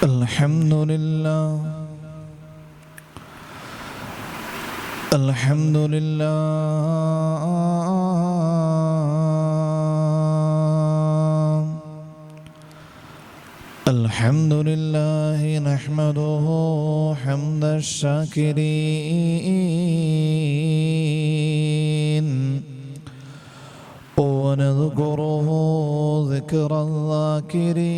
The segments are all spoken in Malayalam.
الحمد لله الحمد لله الحمد لله نحمده حمد الشاكرين ونذكره ذكر الذاكرين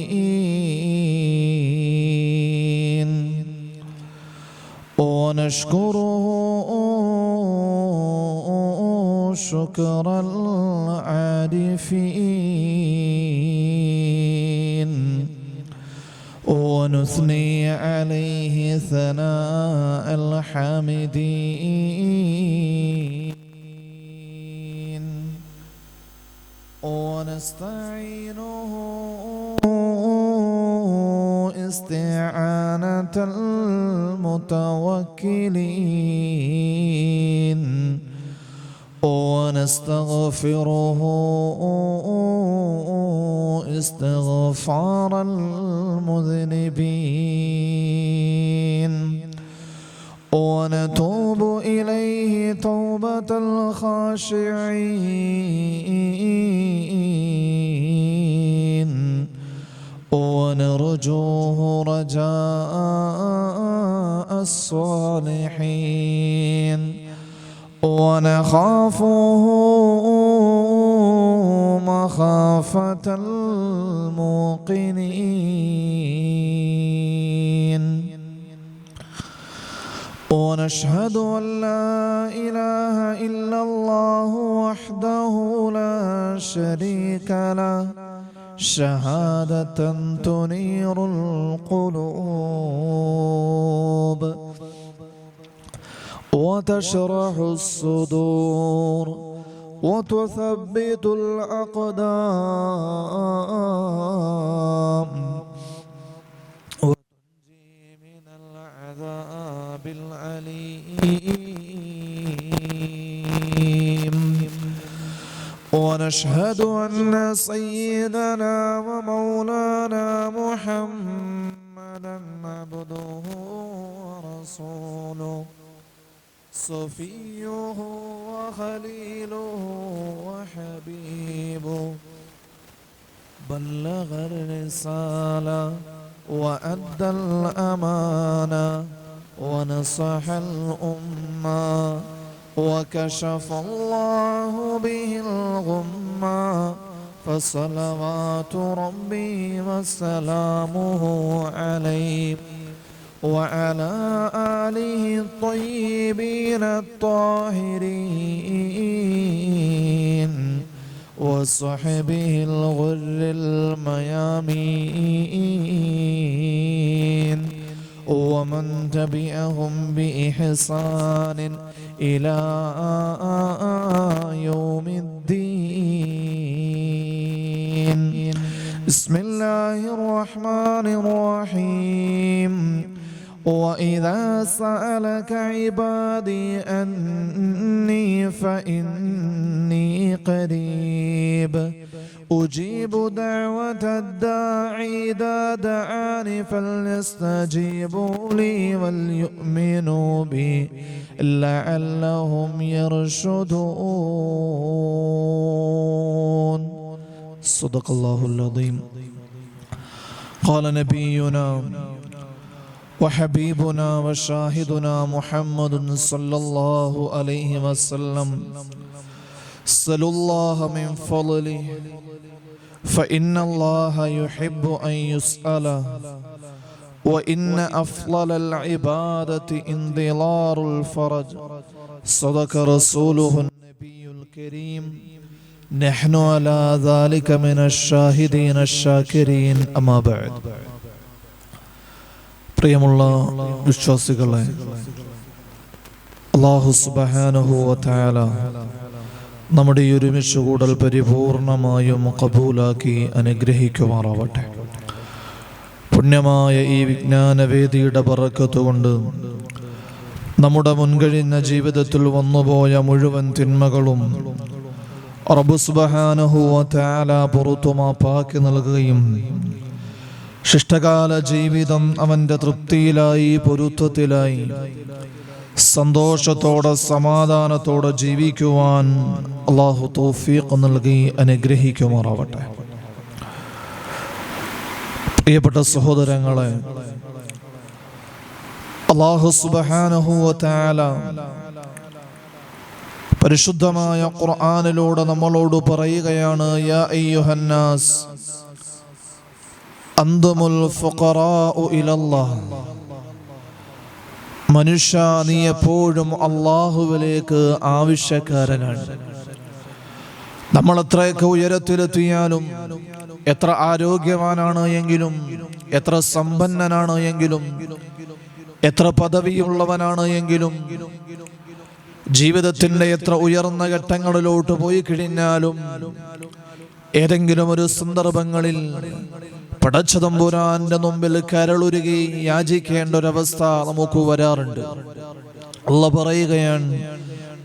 ونشكره شكر العارفين ونثني عليه ثناء الحامدين ونستعينه استعانة المتوكلين ونستغفره استغفار المذنبين ونتوب إليه توبة الخاشعين ونرجوه رجاء الصالحين ونخافه مخافة الموقنين ونشهد أن لا إله إلا الله وحده لا شريك له شهادة تنير القلوب وتشرح الصدور وتثبت الأقدام وتنجي من العذاب العليم ونشهد أن سيدنا ومولانا محمدا عبده ورسوله صفيه وخليله وحبيبه بلغ الرسالة وأدى الأمانة ونصح الأمة وكشف الله به الغمة فصلوات ربي وسلامه عليه وعلى آله الطيبين الطاهرين وصحبه الغر الميامين ومن تبعهم بإحسان إلى يوم الدين. بسم الله الرحمن الرحيم. وإذا سألك عبادي أني فإني قريب أجيب دعوة الداعي إذا دعاني فليستجيبوا لي وليؤمنوا بي لعلهم يرشدون. صدق الله العظيم. قال نبينا وحبيبنا وشاهدنا محمد صلى الله عليه وسلم صلوا الله من فضله فإن الله يحب أن يسأل وإن أفضل العبادة انظلار الفرج. صدق رسوله النبي الكريم. نحن على ذلك من الشاهدين الشاكرين. أما بعد. പ്രിയമുള്ള വിശ്വാസികളെ, അല്ലാഹു സുബ്ഹാനഹു വ തആല നമ്മുടെ ഈ ഒരുമിച്ച് കൂടൽ പരിപൂർണമായും കബൂലാക്കി അനുഗ്രഹിക്കുമാറാവട്ടെ. പുണ്യമായ ഈ വിജ്ഞാനവേദിയുടെ ബറക്കത്ത് കൊണ്ട് നമ്മുടെ മുൻകഴിഞ്ഞ ജീവിതത്തിൽ വന്നുപോയ മുഴുവൻ തിന്മകളും റബ്ബ് സുബ്ഹാനഹു വ തആല പുറത്തു മാപ്പാക്കി നൽകുകയും ശിഷ്ടകാല ജീവിതം അവൻ്റെ തൃപ്തിയിലായി, പൊരുത്തത്തിലായി, സന്തോഷത്തോടെ സമാധാനത്തോടെ ജീവിക്കുവാൻ അള്ളാഹു തൗഫീഖ് നൽകി അനുഗ്രഹിക്കുമാറാവട്ടെ. പ്രിയപ്പെട്ട സഹോദരങ്ങളെ, അല്ലാഹു സുബ്ഹാനഹു വ തആല പരിശുദ്ധമായ ഖുർആനിലൂടെ നമ്മളോട് പറയുകയാണ്, യാ അയ്യുഹന്നാസ് അന്തുമുൽ ഫുഖറാഉ ഇലല്ലാഹ്. മനുഷ്യ, നീ എപ്പോഴും അല്ലാഹുവിലേക്ക് ആവശ്യക്കാരനാണ്. നമ്മൾ എത്രയൊക്കെ ഉയരത്തിലെത്തിയാലും, എത്ര ആരോഗ്യവാനാണ് എങ്കിലും, എത്ര സമ്പന്നനാണ് എങ്കിലും, എത്ര പദവിയുള്ളവനാണ് എങ്കിലും, ജീവിതത്തിന്റെ എത്ര ഉയർന്ന ഘട്ടങ്ങളിലോട്ട് പോയി കഴിഞ്ഞാലും, ഏതെങ്കിലും ഒരു സന്ദർഭങ്ങളിൽ പടച്ചതമ്പുരാന്റെ മുമ്പിൽ കരളുരുകി യാചിക്കേണ്ട ഒരവസ്ഥ നമുക്ക് വരാറുണ്ട്. അല്ലാഹു പറയുകയാണ്,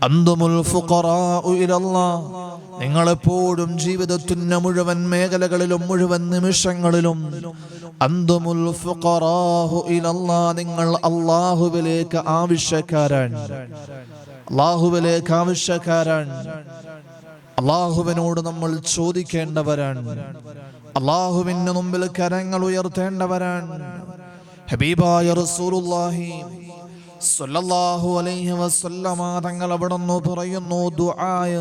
അന്തുമുൽ ഫുഖറാഉ ഇലല്ലാഹ്. നിങ്ങളെപ്പോഴും ജീവിതത്തിന്റെ മുഴുവൻ മേഖലകളിലും മുഴുവൻ നിമിഷങ്ങളിലും അന്തുമുൽ ഫുഖറാഉ ഇലല്ലാഹ്, നിങ്ങൾ അല്ലാഹുവിലേക്ക് ആവശ്യക്കാരാണ്. അല്ലാഹുവിലേക്ക് ആവശ്യക്കാരാണ്. അല്ലാഹുവിനോട് നമ്മൾ ചോദിക്കേണ്ടവരാണ്. അല്ലാഹുവിന്റെ മുമ്പിൽ കരങ്ങൾ ഉയർത്തേണ്ടവരാണ്. ഹബീബായ റസൂലുള്ളാഹി സ്വല്ലല്ലാഹു അലൈഹി വസല്ലമ തങ്ങൾ അവിടുന്ന് പറയുന്നു, ദുആയ,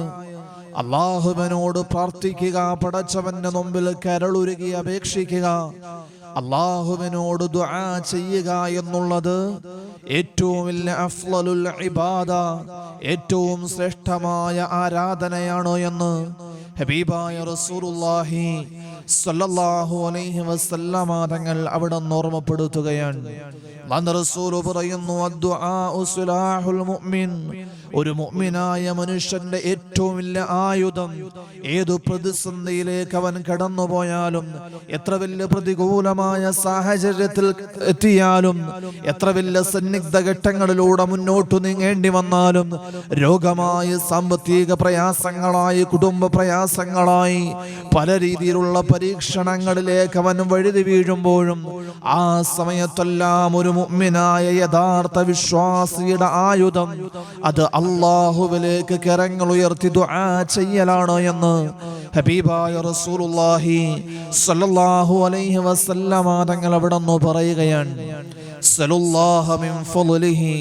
അല്ലാഹുവിനോട് പ്രാർത്ഥിക്കുക, പടച്ചവന്റെ മുമ്പിൽ കരളുരുകി അപേക്ഷിക്കുക, അല്ലാഹുവിനോട് ദുആ ചെയ്യുക എന്നുള്ളത് ഏറ്റവും വലിയ അഫ്ളലുൽ ഇബാദ, ഏറ്റവും ശ്രേഷ്ഠമായ ആരാധനയാണ് എന്ന് ഹബീബായ റസൂലുള്ളാഹി സ്വല്ലല്ലാഹു അലൈഹി വസല്ലമ തങ്ങൾ അവിടെ ഓർമ്മപ്പെടുത്തുകയാണ്. റസൂൽ പറയുന്നു, അദ്ദുആഉ സിലാഹുൽ മുഅ്മിൻ. ഒരു മുഅ്മിനായ മനുഷ്യന്റെ ഏറ്റവും വലിയ ആയുധം, ഏതു പ്രതിസന്ധിയിലേക്ക് അവൻ കടന്നുപോയാലും, എത്ര വലിയ പ്രതികൂലമായ സാഹചര്യത്തിൽ എത്തിയാലും, എത്ര വലിയ സന്നിഗ്ധ ഘട്ടങ്ങളിലൂടെ മുന്നോട്ട് നീങ്ങേണ്ടി വന്നാലും, രോഗമായി, സാമ്പത്തിക പ്രയാസങ്ങളായി, കുടുംബ പ്രയാസങ്ങളായി, പല രീതിയിലുള്ള പരീക്ഷണങ്ങളിലേക്ക് അവൻ വഴുതി വീഴുമ്പോഴും, ആ സമയത്തെല്ലാം ഒരു മുഅ്മിനായ യഥാർത്ഥ വിശ്വാസിയുടെ ആയുധം അത് അല്ലാഹുവിലേക്ക് കരങ്ങൾ ഉയർത്തി ദുആ ചെയ്യലാണ് എന്ന് ഹബീബായ റസൂലുള്ളാഹി സ്വല്ലല്ലാഹു അലൈഹി വസല്ലമ തങ്ങൾ അവിടുന്ന് പറയുകയാണ്. സല്ലല്ലാഹു മിൻ ഫളിഹി.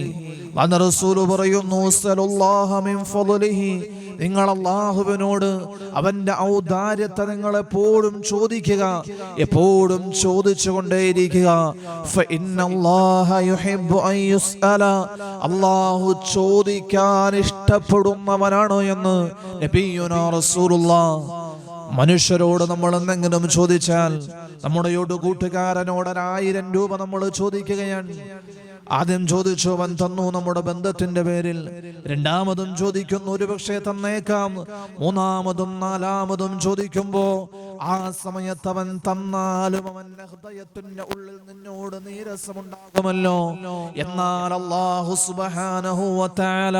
റസൂൽ പറയുന്നു, സല്ലല്ലാഹു മിൻ ഫളിഹി. നിങ്ങൾ അല്ലാഹുവിനോട് അവന്റെ ഔദാര്യത്തെ നിങ്ങൾ എപ്പോഴും ചോദിക്കുക, എപ്പോഴും ചോദിച്ചുകൊണ്ടേയിരിക്കുക. ഫഇന്നല്ലാഹ യുഹിബ്ബു അൻ യുസ്അല. അല്ലാഹു ചോദിക്കാൻ ഇഷ്ടപ്പെടുന്നവനാണ് എന്ന് നബിയുനാ റസൂലുള്ളാഹ്. മനുഷ്യരോട് നമ്മൾ എന്തെങ്കിലും ചോദിച്ചാൽ, നമ്മുടെ കൂട്ടുകാരനോട് 1000 രൂപ നമ്മൾ ചോദിക്കുകയാണ്. ആദ്യം ചോദിച്ചു, അവൻ തന്നു നമ്മുടെ ബന്ധത്തിന്റെ പേരിൽ. രണ്ടാമതും ചോദിക്കുന്നു, ഒരുപക്ഷെ തന്നേക്കാം. മൂന്നാമതും നാലാമതും ചോദിക്കുമ്പോ ആ സമയത്ത് അവൻ തന്നാലും അവന്റെ ഹൃദയത്തിന്റെ ഉള്ളിൽ നിന്നോട് നീരസമുണ്ടാകുമല്ലോ. എന്നാൽ അല്ലാഹു സുബ്ഹാനഹു വ തആല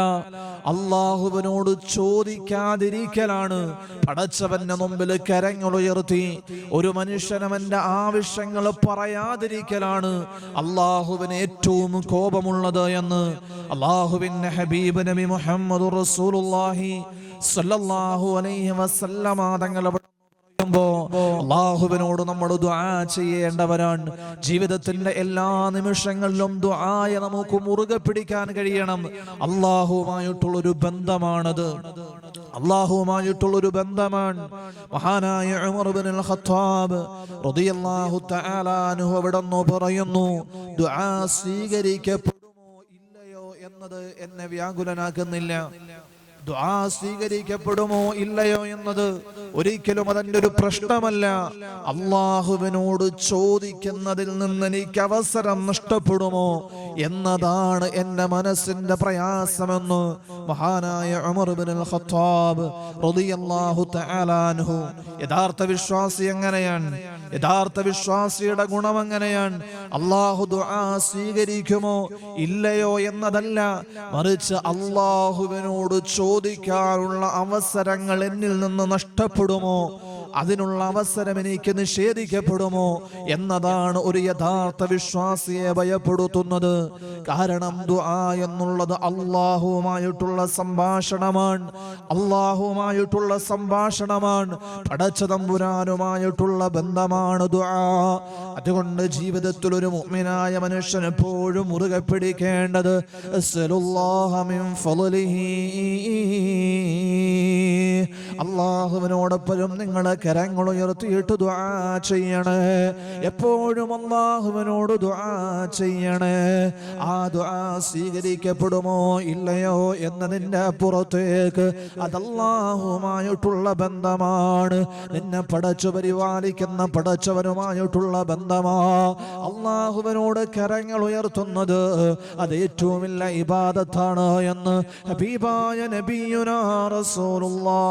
അല്ലാഹുവിനോട് ചോദിക്കാതിരിക്കലാണ്. പടച്ചവന്റെ മുമ്പിൽ കരങ്ങൾ ഉയർത്തി ഒരു മനുഷ്യൻ അവന്റെ ആവശ്യങ്ങൾ പറയാതിരിക്കലാണ് അല്ലാഹുവിന് ഏറ്റവും കോപമുള്ളത് എന്ന് അല്ലാഹുവിന്റെ ഹബീബ് നബി മുഹമ്മദ് റസൂലുള്ളാഹി സ്വല്ലല്ലാഹു അലൈഹി വസല്ലമ തങ്ങൾ അല്ലാഹുവിനോട് നമ്മൾ ദുആ ചെയ്യേണ്ടവരാണ്. ജീവിതത്തിന്റെ എല്ലാ നിമിഷങ്ങളിലും ദുആയെ നമുക്ക് മുറുകെ പിടിക്കാൻ കഴിയണം. അല്ലാഹുവുമായിട്ടുള്ളൊരു ബന്ധമാണത്. അല്ലാഹുവുമായിട്ടുള്ളൊരു ബന്ധമാണ്. മഹാനായ ഉമർ ഇബ്നുൽ ഖത്താബ് റളിയല്ലാഹു തആല അൻഹു അവിടുന്ന് പറയുന്നു, ദുആ സ്വീകരിക്കപ്പെടുമോ ഇല്ലയോ എന്നത് എന്നെ വ്യാകുലനാക്കുന്നില്ല. ദുആ സ്വീകരിക്കപ്പെടുമോ ഇല്ലയോ എന്നത് ഒരിക്കലും അതെന്റെ ഒരു പ്രശ്നമല്ല. അല്ലാഹുവിനോട് ചോദിക്കുന്നതിൽ നിന്ന് എനിക്ക് അവസരം നഷ്ടപ്പെടുമോ എന്നതാണ് എന്റെ മനസ്സിന്റെ പ്രയാസമെന്ന് മഹാനായ ഉമർ ഇബ്നുൽ ഖത്താബ് റളിയല്ലാഹു തആല അൻഹു. യഥാർത്ഥ വിശ്വാസി എങ്ങനെയാണ്? യഥാർത്ഥ വിശ്വാസിയുടെ ഗുണം എങ്ങനെയാണ്? അല്ലാഹു ദുആ സ്വീകരിക്കുമോ ഇല്ലയോ എന്നതല്ല, മറിച്ച് അല്ലാഹുവിനോട് ചോദിക്കാനുള്ള അവസരങ്ങൾ എന്നിൽ നിന്ന് നഷ്ടപ്പെടുമോ, അതിനുള്ള അവസരം എനിക്ക് നിഷേധിക്കപ്പെടുമോ എന്നതാണ് ഒരു യഥാർത്ഥ വിശ്വാസിയെ ഭയപ്പെടുത്തുന്നത്. കാരണം ദുആ എന്നുള്ളത് അല്ലാഹുവുമായിട്ടുള്ള സംഭാഷണമാണ്, അല്ലാഹുവുമായിട്ടുള്ള സംഭാഷണമാണ്, പടച്ച തമ്പുരാനുമായിട്ടുള്ള ബന്ധമാണ് ദുആ. അതുകൊണ്ട് ജീവിതത്തിൽ ഒരു മുഅ്മിനായ മനുഷ്യൻ എപ്പോഴും മുറുകെ പിടിക്കേണ്ടത് അസ്അലുല്ലാഹ മിൻ ഫളലിഹി, അല്ലാഹുവിനോടൊപ്പം നിങ്ങൾ കരങ്ങൾ ഉയർത്തിയിട്ട് ദുആ ചെയ്യണേ. എപ്പോഴും അല്ലാഹുവിനോട് ദുആ ചെയ്യണേ. ആ ദുആ സ്വീകരിക്കപ്പെടുമോ ഇല്ലയോ എന്നതിന്റെ അപ്പുറത്തേക്ക് അത് അല്ലാഹുവുമായിട്ടുള്ള ബന്ധമാണ്. നിന്നെ പടച്ചു പരിപാലിക്കുന്ന പടച്ചവനുമായിട്ടുള്ള ബന്ധമാ. അല്ലാഹുവിനോട് കരങ്ങൾ ഉയർത്തുന്നത് അത് ഏറ്റവും വലിയ ഇബാദത്താണ് എന്ന് ഹബീബായ നബിയുനാ റസൂലുള്ളാഹ്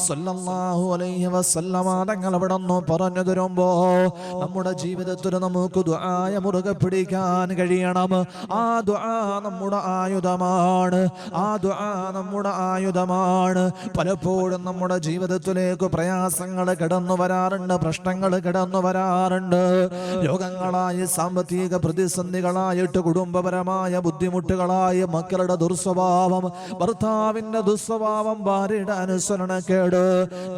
സ്വല്ലല്ലാഹു അലൈഹി വസല്ലമ തങ്ങൾ അവിടെ നിന്ന് പറഞ്ഞു തരുമ്പോ നമ്മുടെ ജീവിതത്തിൽ നമുക്ക് ദുആയ മുറുകെ പിടിക്കാൻ കഴിയണം. ആ ദുആ നമ്മുടെ ആയുധമാണ്, ആ ദുആ നമ്മുടെ ആയുധമാണ്. പലപ്പോഴും നമ്മുടെ ജീവിതത്തിലേക്ക് പ്രയാസങ്ങൾ കടന്നു വരാറുണ്ട്, പ്രശ്നങ്ങൾ കടന്നു വരാറുണ്ട്. രോഗങ്ങളായി, സാമ്പത്തിക പ്രതിസന്ധികളായിട്ട്, കുടുംബപരമായ ബുദ്ധിമുട്ടുകളായി, മക്കളുടെ ദുർസ്വഭാവം, ഭർത്താവിന്റെ ദുസ്വഭാവം, ഭാര്യയുടെ അനുസരണക്കേട്,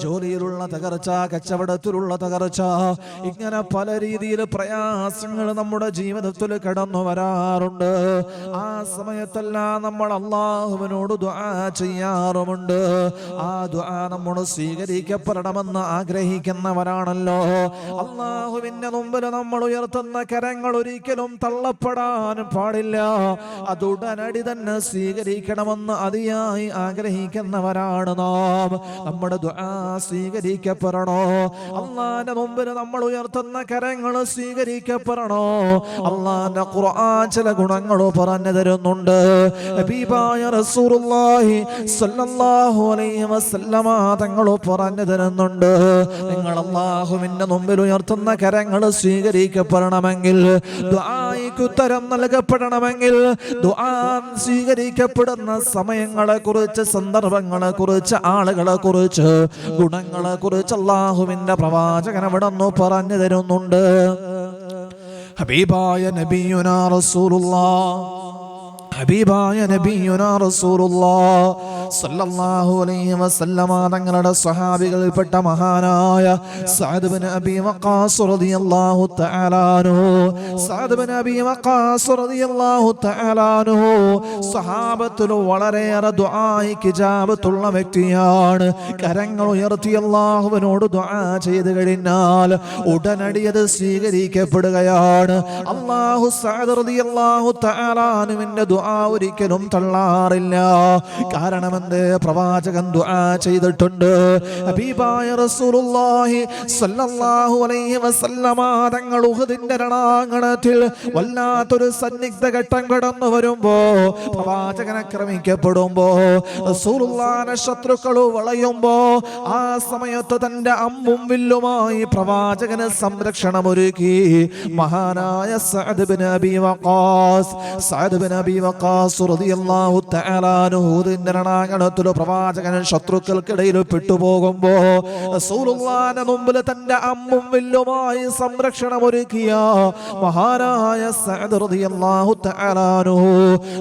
ജോലിയിലുള്ള തകർച്ച, കച്ചവടത്തിലുള്ള തകർച്ച, ഇങ്ങനെ പല രീതിയിൽ പ്രയാസങ്ങൾ നമ്മുടെ ജീവിതത്തിൽ കടന്നു വരാറുണ്ട്. ആ സമയത്തെല്ലാം നമ്മൾ അല്ലാഹുവിനോട് ദുആ ചെയ്യാറുമുണ്ട്. ആ ദുആ നമ്മൾ സ്വീകരിക്കപ്പെടണമെന്ന് ആഗ്രഹിക്കുന്നവരാണല്ലോ. അല്ലാഹുവിന്റെ മുമ്പിൽ നമ്മൾ ഉയർത്തുന്ന കരങ്ങൾ ഒരിക്കലും തള്ളപ്പെടാൻ പാടില്ല. അത് ഉടനടി തന്നെ സ്വീകരിക്കണമെന്ന് അതിയായി ആഗ്രഹിക്കുന്നവരാണ് നാം. നമ്മുടെ ദുആ സ്വീകരിക്കപ്പെടണോ? അല്ലാഹുവിന്റെ മുമ്പിൽ നമ്മൾ ഉയർത്തുന്ന കരങ്ങൾ സ്വീകരിക്കപ്പെടണോ? അല്ലാഹുവിന്റെ ഖുർആൻ ചില ഗുണങ്ങൾ പറഞ്ഞു തരുന്നുണ്ട്. ഹബീബായ റസൂലുള്ളാഹി സ്വല്ലല്ലാഹു അലൈഹി വസല്ലമ തങ്ങൾ പറഞ്ഞു തരുന്നുണ്ട്. നിങ്ങൾ അല്ലാഹുവിന്റെ മുമ്പിൽ ഉയർത്തുന്ന കരങ്ങൾ സ്വീകരിക്കപ്പെടണമെങ്കിൽ, ദുആയ്ക്ക് ഉത്തരം നൽകപ്പെടണമെങ്കിൽ, ദുആ സ്വീകരിക്കപ്പെടുന്ന സമയങ്ങളെ കുറിച്ച്, സന്ദർഭങ്ങളെ കുറിച്ച്, ആളുകളെ കുറിച്ച്, ഗുണങ്ങളെ കുറിച്ച് അല്ലാഹുവിന്റെ പ്രവാചകൻ അവിടെ നിന്ന് പറഞ്ഞു തരുന്നുണ്ട്. ഹബീബായ നബിയുനാ റസൂലുള്ളാഹ്, ഹബീബായ നബിയുനാ റസൂലുള്ളാഹ് സ്വല്ലല്ലാഹു അലൈഹി വസല്ലമ തങ്ങളുടെ സ്വഹാബികളിൽപ്പെട്ട മഹാനായ സഅദ് ഇബ്നു അബീ വഖാസ് റളിയല്ലാഹു തആല അൻഹു, സഅദ് ഇബ്നു അബീ വഖാസ് റളിയല്ലാഹു തആല അൻഹു സ്വഹാബത്തിൽ വളരെയേറെ ദുആയ്ക്ക് ഇജാബത്തുള്ള വ്യക്തിയാണ്. കരങ്ങൾ ഉയർത്തി അല്ലാഹുവിനോട് ദുആ ചെയ്തു കഴിഞ്ഞാൽ ഉടനടി അത് സ്വീകരിക്കപ്പെടുകയാണ്. അല്ലാഹു സഅദ് റളിയല്ലാഹു തആല അൻഹുവിന്റെ ദുആ ഒരിക്കലും തള്ളാറില്ല. കാരണം പ്രവാചകൻ ദുആ ചെയ്തിട്ടുണ്ട്. ഹബീബായ റസൂലുള്ളാഹി സ്വല്ലല്ലാഹു അലൈഹി വസല്ലമ തങ്ങൾ ഉഹദിന്റെ രണാങ്കണത്തിൽ വല്ലാത്തൊരു സന്നിഗ്ധ ഘട്ടം കടന്നു വരുമ്പോ, പ്രവാചകൻ ആക്രമിക്കപ്പെടുമ്പോ, റസൂലുള്ളാഹിനെ ശത്രുക്കൾ വളയുമ്പോ, ആ സമയത്ത് തന്റെ അമ്പും വില്ലുമായി പ്രവാചകന് സംരക്ഷണം ഒരുക്കി മഹാനായ സഅദ് ഇബ്നു അബീ വഖാസ്, സഅദ് ഇബ്നു അബീ വഖാസ് റളിയല്ലാഹു തആല അൻഹു ണത്തിൽ പ്രവാചകൻ ശത്രുക്കൾക്കിടയിൽ പെട്ടുപോകുമ്പോ റസൂലുള്ളാഹിന്റെ മുമ്പിൽ തന്റെ അമ്പും വില്ലുമായി സംരക്ഷണം ഒരുക്കിയ മഹാനായ സഅദ് റളിയല്ലാഹു തആല അൻഹു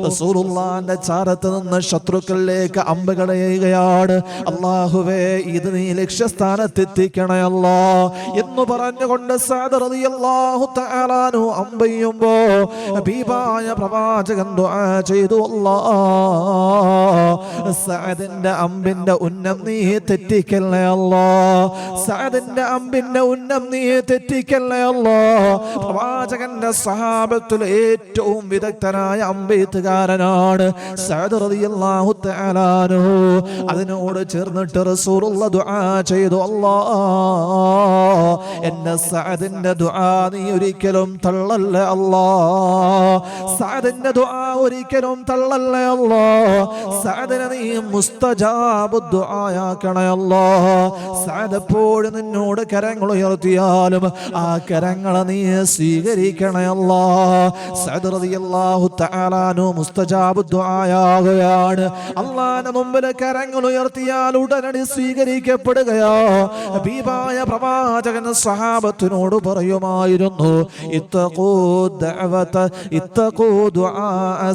റസൂലുള്ളാഹിന്റെ ചാരത്ത് നിന്ന് ശത്രുക്കളിലേക്ക് അമ്പുകൾ എയ്യുകയാണ്. അല്ലാഹുവേ, ഇത് നീ ലക്ഷ്യസ്ഥാനത്തെത്തിക്കണേ അല്ലാ എന്ന് പറഞ്ഞുകൊണ്ട് സഅദ് റളിയല്ലാഹു തആല അൻഹു അമ്പെയ്യുമ്പോ ഹബീബായ പ്രവാചകൻ ദുആ ചെയ്തു, സഅദിന്റെ അമ്പിന്റെ ഉന്നം നീ തെറ്റിക്കല്ലേ അല്ലാ, സഅദിന്റെ അമ്പിന്റെ ഉന്നം നീ തെറ്റിക്കല്ലേ അല്ലാ. പ്രവാചകന്റെ സഹാബത്തിൽ ഏറ്റവും വിദഗ്ധനായ അമ്പെയ്ത്തുകാരനാണ് സഅദ് റളിയല്ലാഹു തആല അൻഹു. അതിനോട് ചേർന്നിട്ട് റസൂലുള്ളാഹി ദുആ ചെയ്തു, അല്ലാ എന്റെ സഅദിന്റെ ദുആ നീ ഒരിക്കലും തള്ളല്ലേ അല്ലാ, സഅദിന്റെ ദുആ ഒരിക്കലും തള്ളല്ലേ അല്ലാ. സഅദിനെ നീ മുസ്തജാബു ദുആയാക്കണേ അല്ലാ. സഅദ് എപ്പോഴും നിന്നോട് കരങ്ങൾ ഉയർത്തിയാലും ആ കരങ്ങളെ നീ സ്വീകരിക്കണേ അല്ലാ. സഅദ് റളിയല്ലാഹു തആല അൻഹു മുസ്തജാബു ദുആയാകുകയാണ്. അല്ലാഹുവിന്റെ മുമ്പിൽ കരങ്ങൾ ഉയർത്തിയാൽ ഉടനടി സ്വീകരിക്കപ്പെടുകയോ. ഹബീബായ പ്രവാചകൻ സ്വഹാബത്തിനോട് പറയുമായിരുന്നു, ഇത്തഖൂ ദഅവത ഇത്തഖൂ ദുആ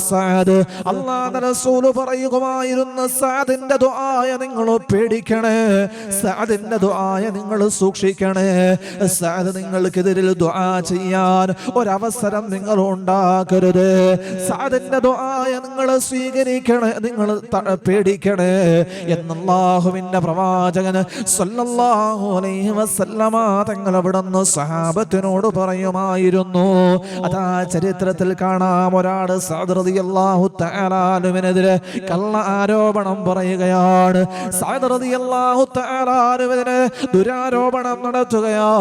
സഅദ്. അല്ലാഹുവിന്റെ റസൂൽ പറയുമായിരുന്നു, സഅദിന്റെ ദുആയ നിങ്ങൾ പേടിക്കണേ, സഅദിന്റെ ദുആയ നിങ്ങൾ സൂക്ഷിക്കണേ. സഅദ് നിങ്ങൾക്കെതിരിൽ ദുആ ചെയ്യാൻ ഒരവസരം നിങ്ങൾ ഉണ്ടാക്കരുത്. സഅദിന്റെ ദുആയ നിങ്ങൾ സ്വീകരിക്കണേ, നിങ്ങൾ പേടിക്കണേ എന്ന് അല്ലാഹുവിന്റെ പ്രവാചകൻ സല്ലല്ലാഹു അലൈഹി വസല്ലമ തങ്ങൾ അവിടുന്ന് സ്വഹാബത്തിനോട് പറയുമായിരുന്നു. അതാ ചരിത്രത്തിൽ കാണാം, ഒരാൾ സഅദ് റളിയല്ലാഹു തആല അൻഹുവിനെതിരെ കള്ള ആരോപണം പറയുകയാണ്. സഅദ് റളിയല്ലാഹു തആല അൻഹുവിനെതിരെ ദുരാരോപണം നടത്തുകയോ.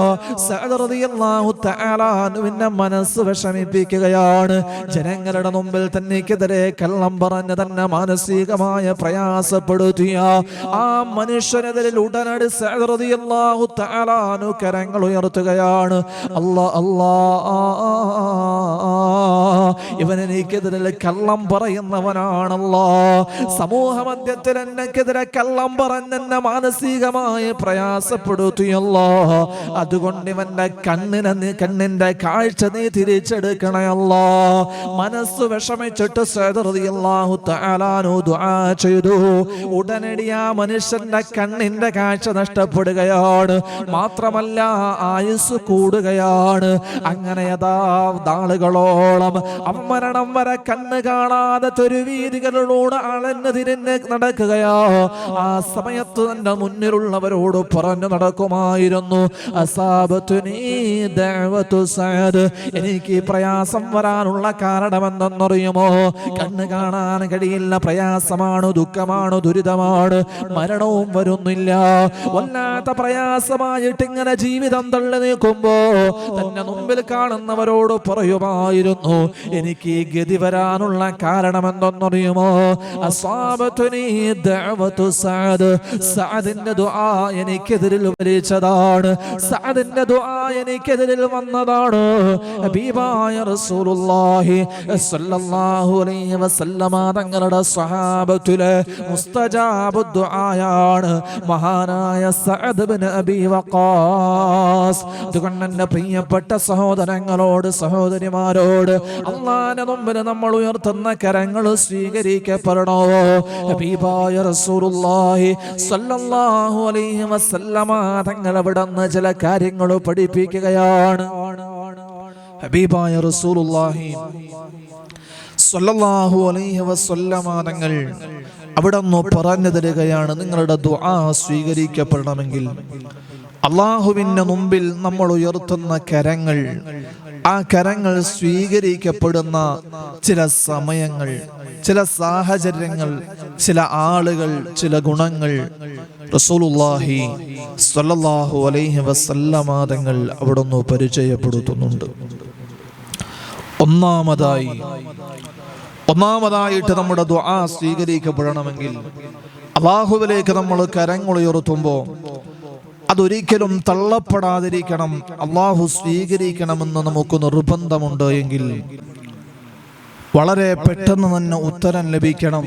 സഅദ് റളിയല്ലാഹു തആല അൻഹുവിന്റെ മനസ്സ് വിഷമിപ്പിക്കുകയാണ്. ജനങ്ങളുടെ മുമ്പിൽ തനിക്കെതിരെ കള്ളം പറഞ്ഞ് തന്നെ മാനസികമായ പ്രയാസപ്പെടുത്തിയ ആ മനുഷ്യനെതിരെ ഉടനടി സഅദ് റളിയല്ലാഹു തആല അൻഹു കരങ്ങൾ ഉയർത്തുകയാണ്. അല്ലാ അല്ലാ, ഇവൻ എനിക്കെതിരെ കള്ളം പറയുന്നവനാണല്ലോ. സമൂഹ മധ്യത്തിൽ എന്നെക്കെതിരെ കള്ളം പറഞ്ഞ് എന്നെ മാനസികമായി പ്രയാസപ്പെടുത്തിയല്ലോ. അതുകൊണ്ട് ഇവന്റെ കണ്ണിന്റെ കാഴ്ച നീ തിരിച്ചെടുക്കണയല്ലോ. മനസ്സ് വിഷമിച്ചിട്ട് സഅദ് റളിയല്ലാഹു തആല അൻഹു ദുആ ചെയ്തു. ഉടനടി ആ മനുഷ്യന്റെ കണ്ണിന്റെ കാഴ്ച നഷ്ടപ്പെടുകയാണ്. മാത്രമല്ല ആയുസ് കൂടുകയാണ്. അങ്ങനെ നാളുകളോളം മരണം വരെ കണ്ണ് കാണാതെ തെരുവീതികളിലൂടെ അളന്ന് തിരിഞ്ഞ് നടക്കുകയോ. ആ സമയത്ത് തന്റെ മുന്നിലുള്ളവരോട് പറഞ്ഞു നടക്കുമായിരുന്നു, അസാബത്തുനീ ദഅവതു സഅദ്. എനിക്ക് പ്രയാസം വരാനുള്ള കാരണം എന്തെന്നറിയുമോ? കണ്ണ് കാണാൻ കഴിയില്ല, പ്രയാസമാണ്, ദുഃഖമാണ്, ദുരിതമാണ്, മരണവും വരുന്നില്ല. വല്ലാത്ത പ്രയാസമായിട്ട് ഇങ്ങനെ ജീവിതം തള്ളി നീക്കുമ്പോ തന്നെ മുമ്പിൽ കാണുന്നവരോട് പറയുമായിരുന്നു, എനിക്ക് ഈ ഗതി വരാനുള്ള കാരണം എന്തെന്നറിയുമോ? അസാബത്തുനീ ദഅവതു സഅദ്. സഅദിന്റെ ദുആ എനിക്കെതിരിൽ വലിച്ചതാണ്, സഅദിന്റെ ദുആ എനിക്കെതിരിൽ വന്നതാണ്. ഹബീബായ റസൂലുള്ളാഹി സ്വല്ലല്ലാഹു അലൈഹി വസല്ലമ തങ്ങളുടെ സ്വഹാബത്തിലെ മുസ്തജാബു ദുആയാണ് മഹാനായ സഅദ് ഇബ്നു അബീ വഖാസ്. അതുകൊണ്ട് എൻ്റെ പ്രിയപ്പെട്ട സഹോദരങ്ങളോട് സഹോദരിമാരോട് അല്ലാഹുവിന്റെ മുമ്പിൽ നമ്മൾ ഉയർത്തുന്ന കരങ്ങൾ സ്വീകരിക്കപ്പെടണോ? ഹബീബായ റസൂലുള്ളാഹി സ്വല്ലല്ലാഹു അലൈഹി വസല്ലമ തങ്ങൾ അവിടുന്ന് ചില കാര്യങ്ങൾ പഠിപ്പിക്കുകയാണ്. ഹബീബായ റസൂലുള്ളാഹി സ്വല്ലല്ലാഹു അലൈഹി വസല്ലമ തങ്ങൾ അവിടുന്ന് പറഞ്ഞു തരികയാണ്, നിങ്ങളുടെ ദുആ സ്വീകരിക്കപ്പെടണമെങ്കിൽ അല്ലാഹുവിന്റെ മുമ്പിൽ നമ്മൾ ഉയർത്തുന്ന കരങ്ങൾ, ആ കരങ്ങൾ സ്വീകരിക്കപ്പെടുന്ന ചില സമയങ്ങൾ, ചില സാഹചര്യങ്ങൾ, ചില ആളുകൾ, ചില ഗുണങ്ങൾ റസൂലുള്ളാഹി സ്വല്ലല്ലാഹു അലൈഹി വസല്ലമ തങ്ങൾ അവിടുന്ന് പരിചയപ്പെടുത്തുന്നുണ്ട്. ഒന്നാമതായിട്ട് നമ്മുടെ ദുആ സ്വീകരിക്കപ്പെടണമെങ്കിൽ അല്ലാഹുവിലേക്ക് നമ്മൾ കരങ്ങൾ ഉയർത്തുമ്പോൾ അതൊരിക്കലും തള്ളപ്പെടാതിരിക്കണം, അല്ലാഹു സ്വീകരിക്കണമെന്ന് നമുക്ക് നിർബന്ധമുണ്ട് എങ്കിൽ വളരെ പെട്ടെന്ന് തന്നെ ഉത്തരം ലഭിക്കണം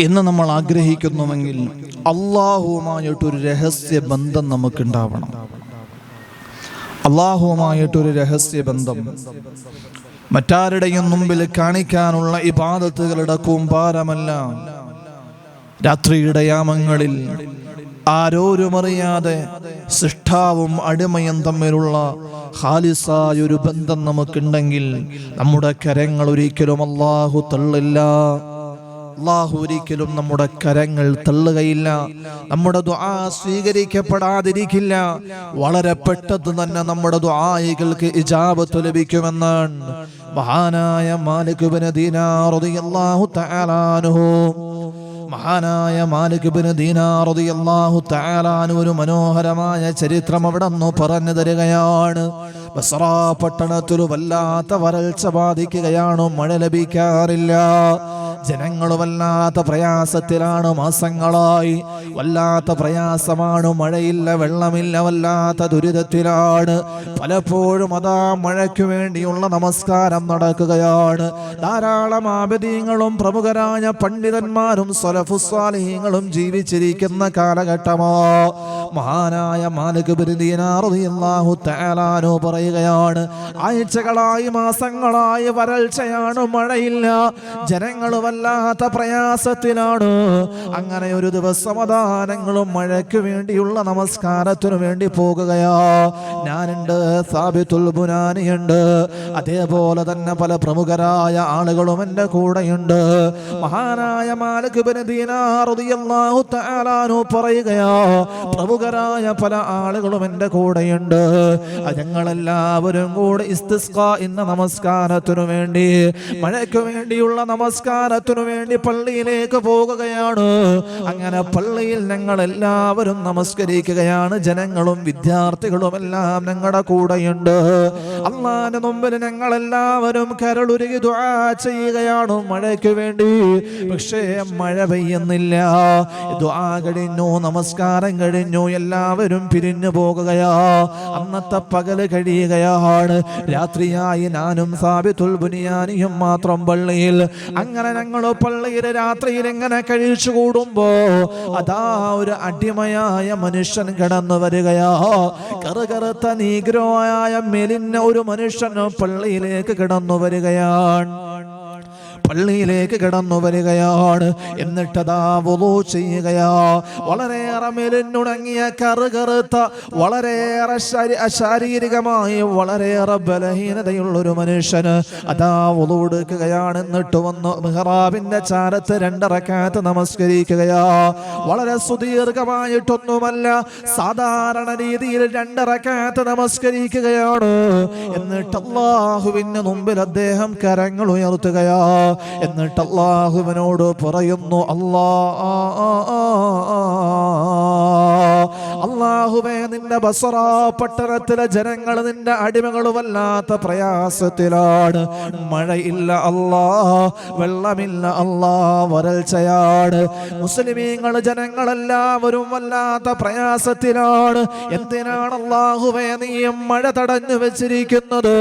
എന്ന് നമ്മൾ ആഗ്രഹിക്കുന്നുവെങ്കിൽ അല്ലാഹുവുമായിട്ടൊരു രഹസ്യ ബന്ധം നമുക്കുണ്ടാവണം. അല്ലാഹുവുമായിട്ടൊരു രഹസ്യ ബന്ധം മറ്റാരുടെയും മുമ്പിൽ കാണിക്കാനുള്ള ഇബാദത്തുകളുടെ കൂമ്പാരമല്ല. രാത്രിയുടെ യാമങ്ങളിൽ ആരോരുമറിയാതെ സൃഷ്ടാവും അടിമയും തമ്മിലുള്ള ഖാലിസായൊരു ബന്ധം നമുക്കുണ്ടെങ്കിൽ നമ്മുടെ കരങ്ങൾ ഒരിക്കലും അല്ലാഹു തള്ളില്ല. അല്ലാഹു ഒരിക്കലും നമ്മുടെ കരങ്ങൾ തള്ളുകയില്ല. നമ്മുടെ ദുആ സ്വീകരിക്കപ്പെടാതിരിക്കില്ല. വളരെ പെട്ടെന്ന് തന്നെ നമ്മുടെ ദുആയികൾക്ക് ഇജാബത്ത് ലഭിക്കുമെന്നാണ് മഹാനായ മാലിക് ഇബ്നു ദീനാർ റളിയല്ലാഹു തആല അൻഹു മഹാനായ മാലിക് ഇബ്നു ദീനാർ റളിയല്ലാഹു തആല അൻഹു ഒരു മനോഹരമായ ചരിത്രം അവിടെ നിന്ന് പറഞ്ഞു തരികയാണ്. ബസ്ര പട്ടണത്തിൽ വല്ലാത്ത വരൾച്ച ബാധിക്കുകയാണ്. മഴ ലഭിക്കാറില്ല. ജനങ്ങൾ വല്ലാത്ത പ്രയാസത്തിലാണ്. മാസങ്ങളായി വല്ലാത്ത പ്രയാസമാണ്. മഴയില്ല, വെള്ളമില്ല, വല്ലാത്ത ദുരിതത്തിലാണ്. പലപ്പോഴും അതാ മഴയ്ക്ക് വേണ്ടിയുള്ള നമസ്കാരം നടക്കുകയാണ്. ധാരാളം ആബിദീങ്ങളും പ്രമുഖരായ പണ്ഡിതന്മാരും സലഫുസ്സാലിഹീങ്ങളും ജീവിച്ചിരിക്കുന്ന കാലഘട്ടമോ. മഹാനായ മാലിക് ബിൻ ദീനാർ റളിയല്ലാഹു തആല അൻഹു പറയുകയാണ്, ആഴ്ചകളായി മാസങ്ങളായി വരൾച്ചയാണ്, മഴയില്ല, ജനങ്ങൾ വല്ലാത്ത പ്രയാസത്തിലാണ്. അങ്ങനെ ഒരു ദിവസം അതാനങ്ങളും മഴയ്ക്ക് വേണ്ടിയുള്ള നമസ്കാരത്തിനു വേണ്ടി പോകുകയാ. ഞാനുണ്ട്, സാബിത്തുൽ ബുനാനിയുണ്ട്, അതേപോലെ തന്നെ പല പ്രമുഖരായ ആളുകളും എൻ്റെ കൂടെയുണ്ട്. മഹാനായ മാലിക് ബിൻ ദീനാർ റളിയല്ലാഹു തആല അൻഹു പറയുകയാ, പ്രമുഖരായ പല ആളുകളും എൻ്റെ കൂടെയുണ്ട്. ഞങ്ങളെല്ലാവരും കൂടെ ഇസ്തിസ്ഖാ എന്ന നമസ്കാരത്തിനു വേണ്ടി, മഴയ്ക്ക് വേണ്ടിയുള്ള നമസ്കാരത്തിനു വേണ്ടി പള്ളിയിലേക്ക് പോകുകയാണ്. അങ്ങനെ പള്ളിയിൽ ഞങ്ങൾ എല്ലാവരും നമസ്കരിക്കുകയാണ്. ജനങ്ങളും വിദ്യാർത്ഥികളും എല്ലാം ഞങ്ങളുടെ കൂടെയുണ്ട്. അല്ലാഹുവിന്റെ മുമ്പിൽ ഞങ്ങളെല്ലാവരും കരളുരുകി ദുആ ചെയ്യുകയാണ് മഴയ്ക്ക് വേണ്ടി. പക്ഷേ മഴ പെയ്യുന്നില്ല. ദുആ കഴിഞ്ഞു, നമസ്കാരം കഴിഞ്ഞു, എല്ലാവരും പിരിഞ്ഞു പോകുകയാ. അന്നത്തെ പകല് കഴിയുകയാണ്. രാത്രിയായി ഞാനും സാബിത്തുൽ ബുനിയാനിയും മാത്രം പള്ളിയിൽ. അങ്ങനെ ഞങ്ങൾ പള്ളിയിൽ രാത്രിയിൽ എങ്ങനെ കഴിച്ചു കൂടുമ്പോ അതാ ഒരു അടിമയായ മനുഷ്യൻ കടന്നു വരികയാ. കറുകറുത്ത നീഗ്രോയായ മെലിഞ്ഞ ഒരു മനുഷ്യൻ പള്ളിയിലേക്ക് കടന്നു വരികയാണ്. പള്ളിയിലേക്ക് കടന്നു വരികയാണ്. എന്നിട്ടതാ വുളൂ ചെയ്യുകയാ. വളരെയേറെ മെലിഞ്ഞുണങ്ങിയ കറുകറുത്ത, വളരെയേറെ ശാരീരികമായി വളരെയേറെ ബലഹീനതയുള്ളൊരു മനുഷ്യന് അതാ വുളൂ എടുക്കുകയാണ്. എന്നിട്ട് വന്ന് മിഹ്റാബിന്റെ ചാരത്ത് 2 റക്അത്ത് നമസ്കരിക്കുകയാ. വളരെ സുദീർഘമായിട്ടൊന്നുമല്ല, സാധാരണ രീതിയിൽ 2 റക്അത്ത് നമസ്കരിക്കുകയാണ്. എന്നിട്ട് അല്ലാഹുവിന്റെ മുമ്പിൽ അദ്ദേഹം കരങ്ങൾ ഉയർത്തുകയാ. എന്നിട്ട് അല്ലാഹുവിനോട് പറയുന്നു, അല്ലാഹുവേ, നിന്റെ ബസ്ര പട്ടണത്തിലെ ജനങ്ങൾ, നിന്റെ അടിമകൾ വല്ലാത്ത പ്രയാസത്തിലാണ്. മഴയില്ല അല്ലാ, വെള്ളമില്ല അല്ലാ, വരൾച്ചയാണ്. മുസ്ലിമീങ്ങൾ ജനങ്ങളെല്ലാവരും വല്ലാത്ത പ്രയാസത്തിലാണ്. എന്തിനാണ് അല്ലാഹുവേ നീ മഴ തടഞ്ഞു വെച്ചിരിക്കുന്നത്?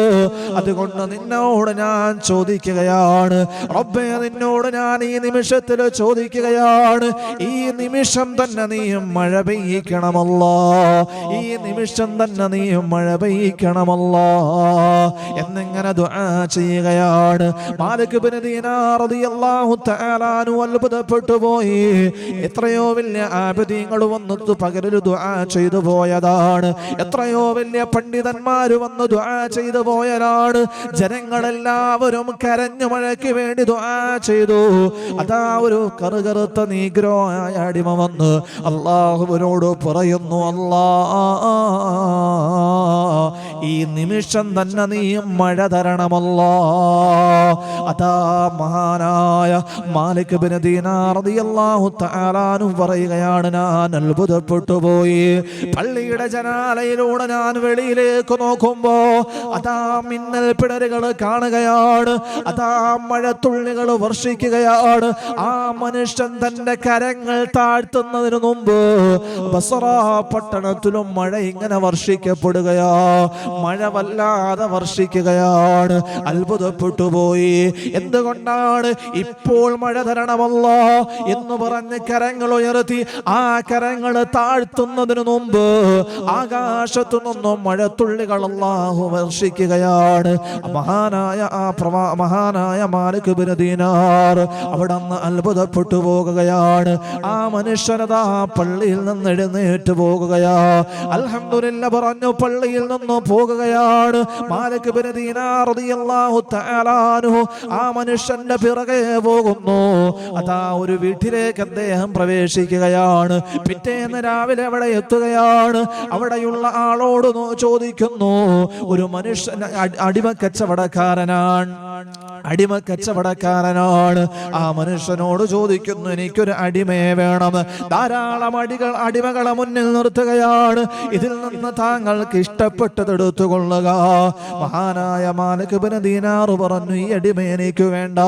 അതുകൊണ്ട് നിന്നോട് ഞാൻ ചോദിക്കുകയാണ് റബ്ബേ, നിന്നോട് ഞാൻ ഈ നിമിഷത്തിൽ ചോദിക്കുകയാണ്, ഈ നിമിഷം തന്നെ നീ മഴ പെയ്യിക്കണമല്ലോ, ഈ നിമിഷം തന്നെ നീ മഴ പെയ്യിക്കണമല്ലോ എന്നിങ്ങനെ ദുആ ചെയ്യുകയാണ്. മാലിക് ബിൻ ദീനാർ റളിയല്ലാഹു തആല അൻഹു അത്ഭുതപ്പെട്ടു പോയി. എത്രയോ വലിയ ആബിദീങ്ങൾ വന്നു പകലിൽ ദുആ ചെയ്തു പോയതാണ്. എത്രയോ വലിയ പണ്ഡിതന്മാർ വന്ന് ദുആ ചെയ്തു പോയതാണ്. ജനങ്ങളെല്ലാവരും കരഞ്ഞു മഴയ്ക്ക് വേണ്ടി ദുആ ചെയ്തു. അതാ ഒരു കറുകറുത്ത നീഗ്രോയായ അടിമ വന്ന് അല്ലാഹുവിനോട് പറയുന്നു, ഈ നിമിഷം തന്നെ നീ മഴ തരണമല്ലോ. അതാ മഹാനായ മാലിക് ബിൻ ദീനാർ റളിയല്ലാഹു തആല അൻഹു പറയുകയാണ്, ഞാൻ അത്ഭുതപ്പെട്ടു പോയി. പള്ളിയുടെ ജനാലയിലൂടെ ഞാൻ വെളിയിലേക്ക് നോക്കുമ്പോ അതാ മിന്നൽ പിടരുകൾ കാണുകയാണ്. അതാ മഴത്തുള്ളികൾ വർഷിക്കുകയാണ്. ആ മനുഷ്യൻ തന്റെ കരങ്ങൾ താഴ്ത്തുന്നതിന് മുമ്പ് ബസ്ര പട്ടണത്തിലും മഴ ഇങ്ങനെ വർഷിക്കപ്പെടുകയാ. മഴ വല്ലാതെ വർഷിക്കുകയാണ്. അത്ഭുതപ്പെട്ടു പോയി. എന്തുകൊണ്ടാണ്? ഇപ്പോൾ മഴ തരണമല്ലോ എന്ന് പറഞ്ഞ് കരങ്ങൾ ഉയർത്തി. ആ കരങ്ങൾ താഴ്ത്തുന്നതിന് മുമ്പ് ആകാശത്തു നിന്നും മഴത്തുള്ളികൾ അല്ലാഹു വർഷിക്കുകയാണ്. മഹാനായ മാലിക് ബിൻ ദീനാർ അവിടുന്ന് അത്ഭുതപ്പെട്ടു പോകുകയാണ്. ആ മനുഷ്യനതാ പള്ളിയിൽ നിന്ന് എഴുന്നേറ്റ് പോകുകയാ. അൽഹംദുലില്ലാഹ് പറഞ്ഞു പള്ളിയിൽ നിന്ന് പോകുകയാണ്. മാലിക് ബിൻ ദീനാർ റളിയല്ലാഹു തആല അൻഹു ആ മനുഷ്യന്റെ പിറകെ പോകുന്നു. അതാ ഒരു വീട്ടിലേക്ക് അദ്ദേഹം പ്രവേശിക്കുകയാണ്. പിറ്റേന്ന് രാവിലെ അവിടെ എത്തുകയാണ്. അവിടെയുള്ള ആളോട് ചോദിക്കുന്നു, ഒരു മനുഷ്യൻ അടിമക്കച്ചവടക്കാരനാണ്. ആ മനുഷ്യനോട് ചോദിക്കുന്നു, എനിക്കൊരു അടിമയെ വേണം. ധാരാളം അടിമകളെ മുന്നിൽ മുന്നിൽ നിർത്തുകയാണ്. ഇതിൽ നിന്ന് താങ്കൾക്ക് ഇഷ്ടപ്പെട്ടത് എടുത്തുകൊള്ളുക. മഹാനായ മാലിക് ഇബ്നു ദീനാർ പറഞ്ഞു, ഈ അടിമ എനിക്ക് വേണ്ട,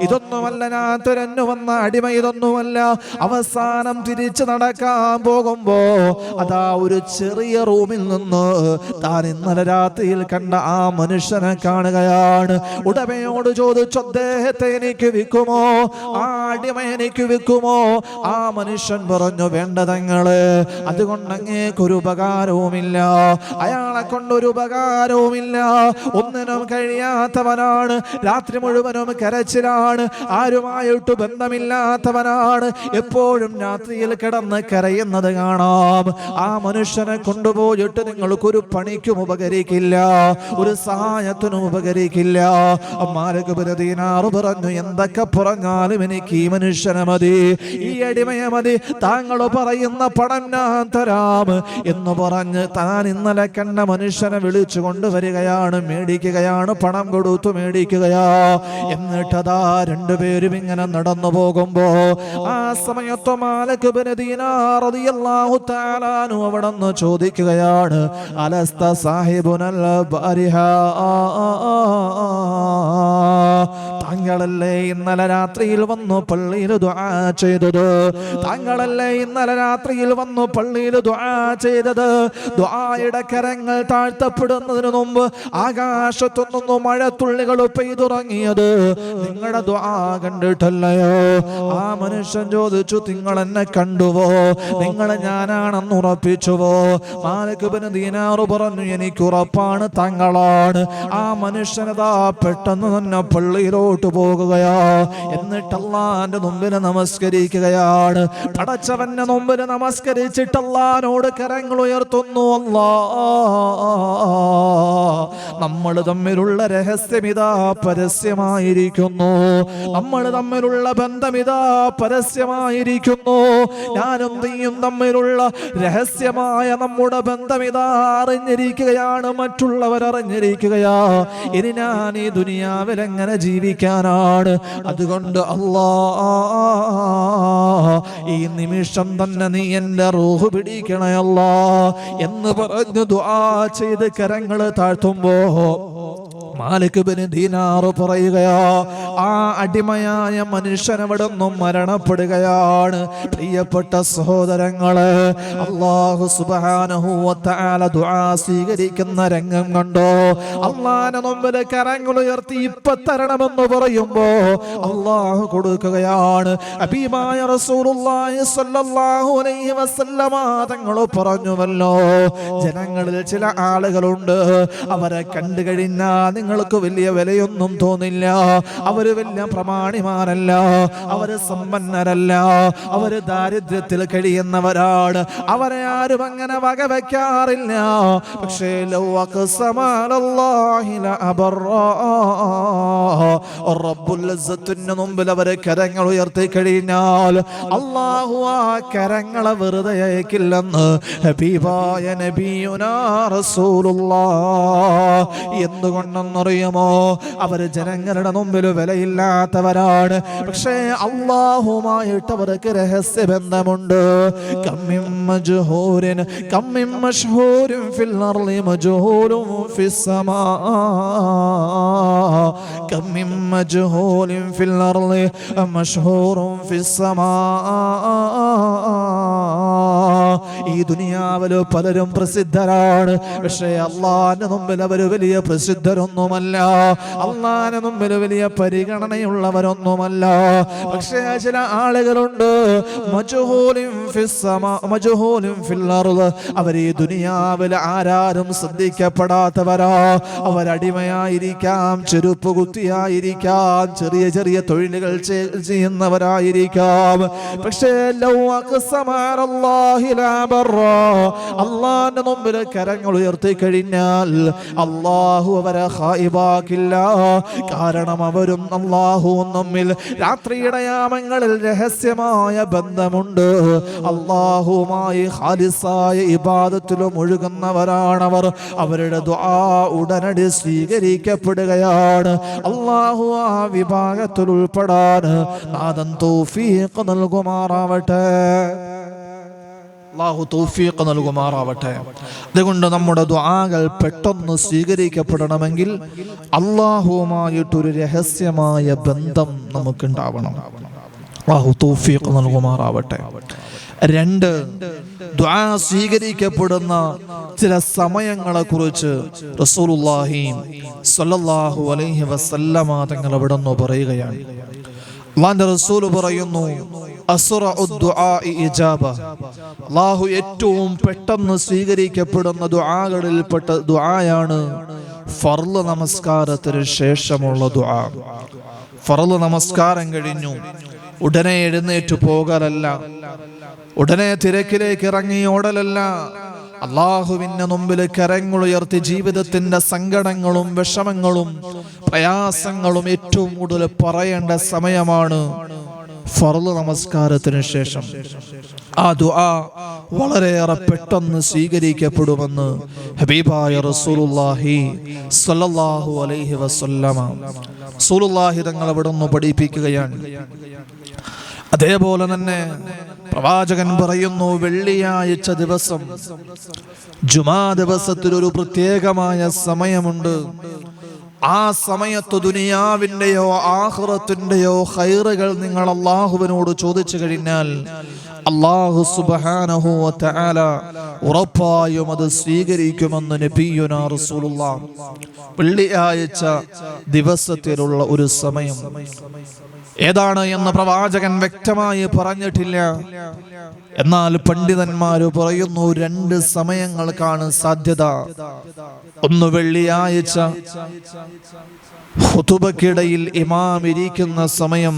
ഇതൊന്നുമല്ല ഞാൻ തിരഞ്ഞു വന്ന അടിമ, ഇതൊന്നുമല്ല. അവസാനം തിരിച്ചു നടക്കാൻ പോകുമ്പോ അതാ ഒരു ചെറിയ റൂമിൽ നിന്ന് താൻ ഇന്നലെ രാത്രിയിൽ കണ്ട ആ മനുഷ്യനെ കാണുകയാണ്. ഉടമയോട് ചോദിച്ചു, അദ്ദേഹത്തെ എനിക്ക് വിൽക്കുമോ, ആ അടിമ എനിക്ക് വിൽക്കുമോ? ആ മനുഷ്യൻ പറഞ്ഞു, വേണ്ട തങ്ങള്, അതുകൊണ്ട് അങ്ങേക്കൊരു ഉപകാരവുമില്ല, അയാളെ കൊണ്ടൊരു ഉപകാരവുമില്ല, ഒന്നിനും കഴിയാത്തവനാണ്, രാത്രി മുഴുവനും കരച്ചിലാണ്, ആരുമായിട്ട് ബന്ധമില്ലാത്തവനാണ്, എപ്പോഴും രാത്രിയിൽ കിടന്ന് കരയുന്നത് കാണാം. ആ മനുഷ്യനെ കൊണ്ടുപോയിട്ട് നിങ്ങൾക്കൊരു പണിക്കും ഉപകരിക്കില്ല, ഒരു സഹായത്തിനും ഉപകരിക്കില്ല. മാലിക് ഇബ്നു ദീനാർ പറഞ്ഞു, എന്തൊക്കെ പറഞ്ഞാലും എനിക്ക് ഈ മനുഷ്യനെ മതി, ഈ അടിമയെ മതി, താങ്കൾ പറയുന്ന പണം ഞാൻ തരാം എന്ന് പറഞ്ഞ് താൻ ഇന്നലെ കണ്ട മനുഷ്യനെ വിളിച്ചു കൊണ്ടുവരികയാണ്, മേടിക്കുകയാണ്, പണം കൊടുത്തു മേടിക്കുകയാ. എന്നിട്ടതാ രണ്ടുപേരും ഇങ്ങനെ നടന്നു പോകുമ്പോ ആ സമയത്ത് മാലിക് ഇബ്നു ദീനാർ റളിയല്ലാഹു തആല അൻഹു അവിടെന്ന് ചോദിക്കുകയാണ്, അലസ്ത സാഹിബുനൽ ബാരിഹ, താങ്കളല്ലേ ഇന്നലെ രാത്രിയിൽ വന്നു പള്ളിയിൽ ദുആ ചെയ്തത്? താങ്കളല്ലേ ഇന്നലെ രാത്രിയിൽ വന്നു പള്ളിയിൽ ദുആ ചെയ്തത്? ദുആയുടെ കരങ്ങൾ താഴ്ത്തപ്പെടുന്നതിന് മുമ്പ് ആകാശത്തുനിന്ന് മഴത്തുള്ളികൾ പെയ്തുറങ്ങിയത് നിങ്ങളുടെ ദുആ കണ്ടിട്ടല്ലയോ? ആ മനുഷ്യൻ ചോദിച്ചു, നിങ്ങൾ എന്നെ കണ്ടുവോ? നിങ്ങൾ ഞാനാണെന്ന് ഉറപ്പിച്ചുവോ? മാലിക് ഇബ്നു ദീനാർ പറഞ്ഞു, എനിക്ക് ഉറപ്പാണ് താങ്കളാണ്. ആ മനുഷ്യനതാ പെട്ടെന്ന് തന്നെ പള്ളിയിലോട്ട് പോകുകയാ. എന്നിട്ട് അല്ലാഹുവിന്റെ മുമ്പിൽ നമസ്കരിക്കുകയാണ്. പടച്ചവന്റെ മുമ്പിൽ നമസ്കരിച്ചിട്ട് അല്ലാഹുവിനോട് കരങ്ങൾ ഉയർത്തുന്നു, അല്ലാഹ്, നമ്മൾ തമ്മിലുള്ള രഹസ്യമിതാ പരസ്യമായിരിക്കുന്നു, നമ്മൾ തമ്മിലുള്ള ബന്ധമിതാ പരസ്യമായിരിക്കുന്നു, ഞാനും നീയും തമ്മിലുള്ള രഹസ്യമായ നമ്മുടെ ബന്ധമിതാ അറിഞ്ഞിരിക്കുകയാണ്, മറ്റുള്ളവർ അറിഞ്ഞിരിക്കുകയാ. ഇനി ഞാൻ ഈ ദുനിയാവിൽ എങ്ങനെ ജീവിക്കാനാണ്? അതുകൊണ്ട് അല്ലാഹ്, ഈ നിമിഷം തന്നെ നീ എന്റെ റൂഹ് പിടിക്കണേ അല്ലാഹ് എന്ന് പറഞ്ഞു ദുആ ചെയ്ത് കരങ്ങൾ താഴ്ത്തുമ്പോ മാലിക് ഇബ്നു ദീനാർ പറയുകയാ, ആ അടിമയായ മനുഷ്യൻ അവിടെ നിന്നും മരണപ്പെടുകയാണ്. പ്രിയപ്പെട്ട സഹോദരങ്ങളെ, അല്ലാഹു സുബ്ഹാനഹു വ തആല ദുആ സ്വീകരിക്കുന്ന രംഗം കണ്ടോ? അല്ലാഹുവിന്റെ മുമ്പിൽ കരങ്ങൾ ഉയർത്തി ഇപ്പ തരണമെന്ന് പറയുമ്പോ അല്ലാഹു കൊടുക്കുകയാണ്. ഹബീബായ റസൂലുള്ളാഹി സ്വല്ലല്ലാഹു അലൈഹി വസല്ലമ തങ്ങൾ പറഞ്ഞുവല്ലോ, ജനങ്ങളിൽ ചില ആളുകളുണ്ട്, അവരെ കണ്ടു കഴിഞ്ഞാൽ നിങ്ങൾക്ക് വലിയ വിലയൊന്നും തോന്നില്ല, അവര് വലിയ പ്രമാണിമാരല്ല, അവര് സമ്പന്നരല്ല, അവര് ദാരിദ്ര്യത്തിൽ കഴിയുന്നവരാണ്, അവരെ ആരും അങ്ങനെ വകവെക്കാറില്ല. പക്ഷേ റബ്ബുൽ ഇസ്സത്തിന് മുമ്പിൽ അവരെ കരങ്ങൾ ഉയർത്തി കഴിഞ്ഞാൽ അല്ലാഹു ആ കരങ്ങളെ വെറുതെ അയക്കില്ലെന്ന് ഹബീബായ നബിയുനാ റസൂലുള്ളാഹ്. എന്തുകൊണ്ടെന്നറിയുമോ? അവര് ജനങ്ങളുടെ മുമ്പിൽ വിലയില്ലാത്തവരാണ്, പക്ഷേ അല്ലാഹുമായിട്ട് അവർക്ക് രഹസ്യ ബന്ധമുണ്ട്. കമ്മിൻ മജ്ഹൂരിൻ കമ്മിൻ മശ്ഹൂരിൻ ഫിൽ അർളി മജ്ഹൂലുൻ ഫിസ് സമാ, കമ്മിൻ മജ്ഹൂലിൻ ഫിൽ അർളി മശ്ഹൂറുൻ ഫിസ് സമാ. ഈ ദുനിയാവില് പലരും പ്രസിദ്ധരാണ്, പക്ഷേ അല്ലാഹുവിന്റെ മുമ്പിൽ അവർ വലിയ പ്രസിദ്ധരൊന്നുമല്ല, അല്ലാഹുവിന്റെ മുമ്പിൽ വലിയ പരിഗണനയുള്ളവരൊന്നുമല്ല. പക്ഷേ ചില ആളുകളുണ്ട്, മജ്ഹൂലിൻ ഫിസ് സമാ മജ്ഹൂലിൻ ഫിൽ അർള്, അവർ ഈ ദുനിയാവിൽ ആരാരും ശ്രദ്ധിക്കപ്പെടാത്തവരാ. അവരടിമയായിരിക്കാം, ചെരുപ്പ് കുത്തിയായിരിക്കാം, ചെറിയ ചെറിയ തൊഴിലുകൾ ചെയ്യുന്നവരായിരിക്കാം. പക്ഷേ അല്ലാഹുവിന്റെ മുമ്പിൽ കരങ്ങൾ ഉയർത്തി കഴിഞ്ഞാൽ അല്ലാഹു അവരെ ഖായിബാക്കില്ല. കാരണം അവരും അല്ലാഹുവും തമ്മിൽ രാത്രിയുടെ യാമങ്ങളിൽ രഹസ്യമായ ബന്ധമുണ്ട്. അല്ലാഹുവുമായി ഖാലിസായ ഇബാദത്തിലും ഒഴുകുന്നവരാണവർ. അവരുടെ ദുആ ഉടനടി സ്വീകരിക്കപ്പെടുകയാണ്. അല്ലാഹു ആ വിഭാഗത്തിൽ ഉൾപ്പെടാൻ നാഥൻ തൗഫീഖ് നൽകുമാറാവട്ടെ. അല്ലാഹു തൗഫീഖ് നൽകുമാറാവട്ടെ. അതുകൊണ്ട് നമ്മുടെ ദുആകൾ പെട്ടെന്ന് സ്വീകരിക്കപ്പെടണമെങ്കിൽ അല്ലാഹുവുമായിട്ടൊരു രഹസ്യമായ ബന്ധം നമുക്കുണ്ടാവണം. അല്ലാഹു തൗഫീഖ് നൽകുമാറാവട്ടെ. 2, ദുആ സ്വീകരിക്കപ്പെടുന്ന ചില സമയങ്ങളെ കുറിച്ച് റസൂലുള്ളാഹി സ്വല്ലല്ലാഹു അലൈഹി വസല്ലമ തങ്ങൾ അവിടെ നിന്ന് പറയുകയാണ്. അല്ലാഹുവിന്റെ റസൂൽ പറയുന്നു, അസ്റഉ ദുആഇ ഇജാബ. അല്ലാഹു ഏറ്റവും പെട്ടെന്ന് സ്വീകരിക്കപ്പെടുന്ന ദുആകളിൽപ്പെട്ട ദുആയാണ് ഫർള് നമസ്കാരത്തിന് ശേഷമുള്ള ദുആ. ഫർള് നമസ്കാരം കഴിഞ്ഞു ഉടനെ എഴുന്നേറ്റ് പോകലല്ല, ഉടനെ തിരക്കിലേക്ക് ഇറങ്ങി ഓടലല്ല. അള്ളാഹുവിന്റെ മുമ്പിൽ കരങ്ങളുയർത്തി ജീവിതത്തിന്റെ സങ്കടങ്ങളും വിഷമങ്ങളും പ്രയാസങ്ങളും ഏറ്റവും കൂടുതൽ പറയേണ്ട സമയമാണ് ഫർള് നമസ്കാരത്തിന് ശേഷം. ആ ദുആ വളരെയേറെ പെട്ടെന്ന് സ്വീകരിക്കപ്പെടുമെന്ന് ഹബീബായ റസൂലുള്ളാഹി സ്വല്ലല്ലാഹു അലൈഹി വസല്ലമ റസൂലുള്ളാഹി തങ്ങൾ അവിടെ നിന്ന് പഠിപ്പിക്കുകയാണ്. അതേപോലെ തന്നെ പ്രവാചകൻ പറയുന്നു, വെള്ളിയാഴ്ച ദിവസം ജുമാ ദിവസത്തിൽ ഒരു പ്രത്യേകമായ സമയമുണ്ട്. ആ സമയത്ത് ദുനിയാവിന്റെയോ ആഖിറത്തിന്റെയോ ഖൈറുകൾ നിങ്ങൾ അല്ലാഹുവിനോട് ചോദിച്ചു കഴിഞ്ഞാൽ അല്ലാഹു സുബ്ഹാനഹു വ തആല ഉറപ്പായും അത് സ്വീകരിക്കുമെന്ന് നബിയുനാ റസൂലുള്ളാഹ്. വെള്ളിയാഴ്ച ദിവസത്തിലുള്ള ഒരു സമയം ഏതാണ് എന്ന് പ്രവാചകൻ വ്യക്തമായി പറഞ്ഞിട്ടില്ല. എന്നാൽ പണ്ഡിതന്മാര് പറയുന്നു 2 സമയങ്ങൾക്കാണ് സാധ്യത. ഒന്ന്, വെള്ളിയാഴ്ച ഖുതുബക്കിടയിൽ ഇമാം ഇരിക്കുന്ന സമയം,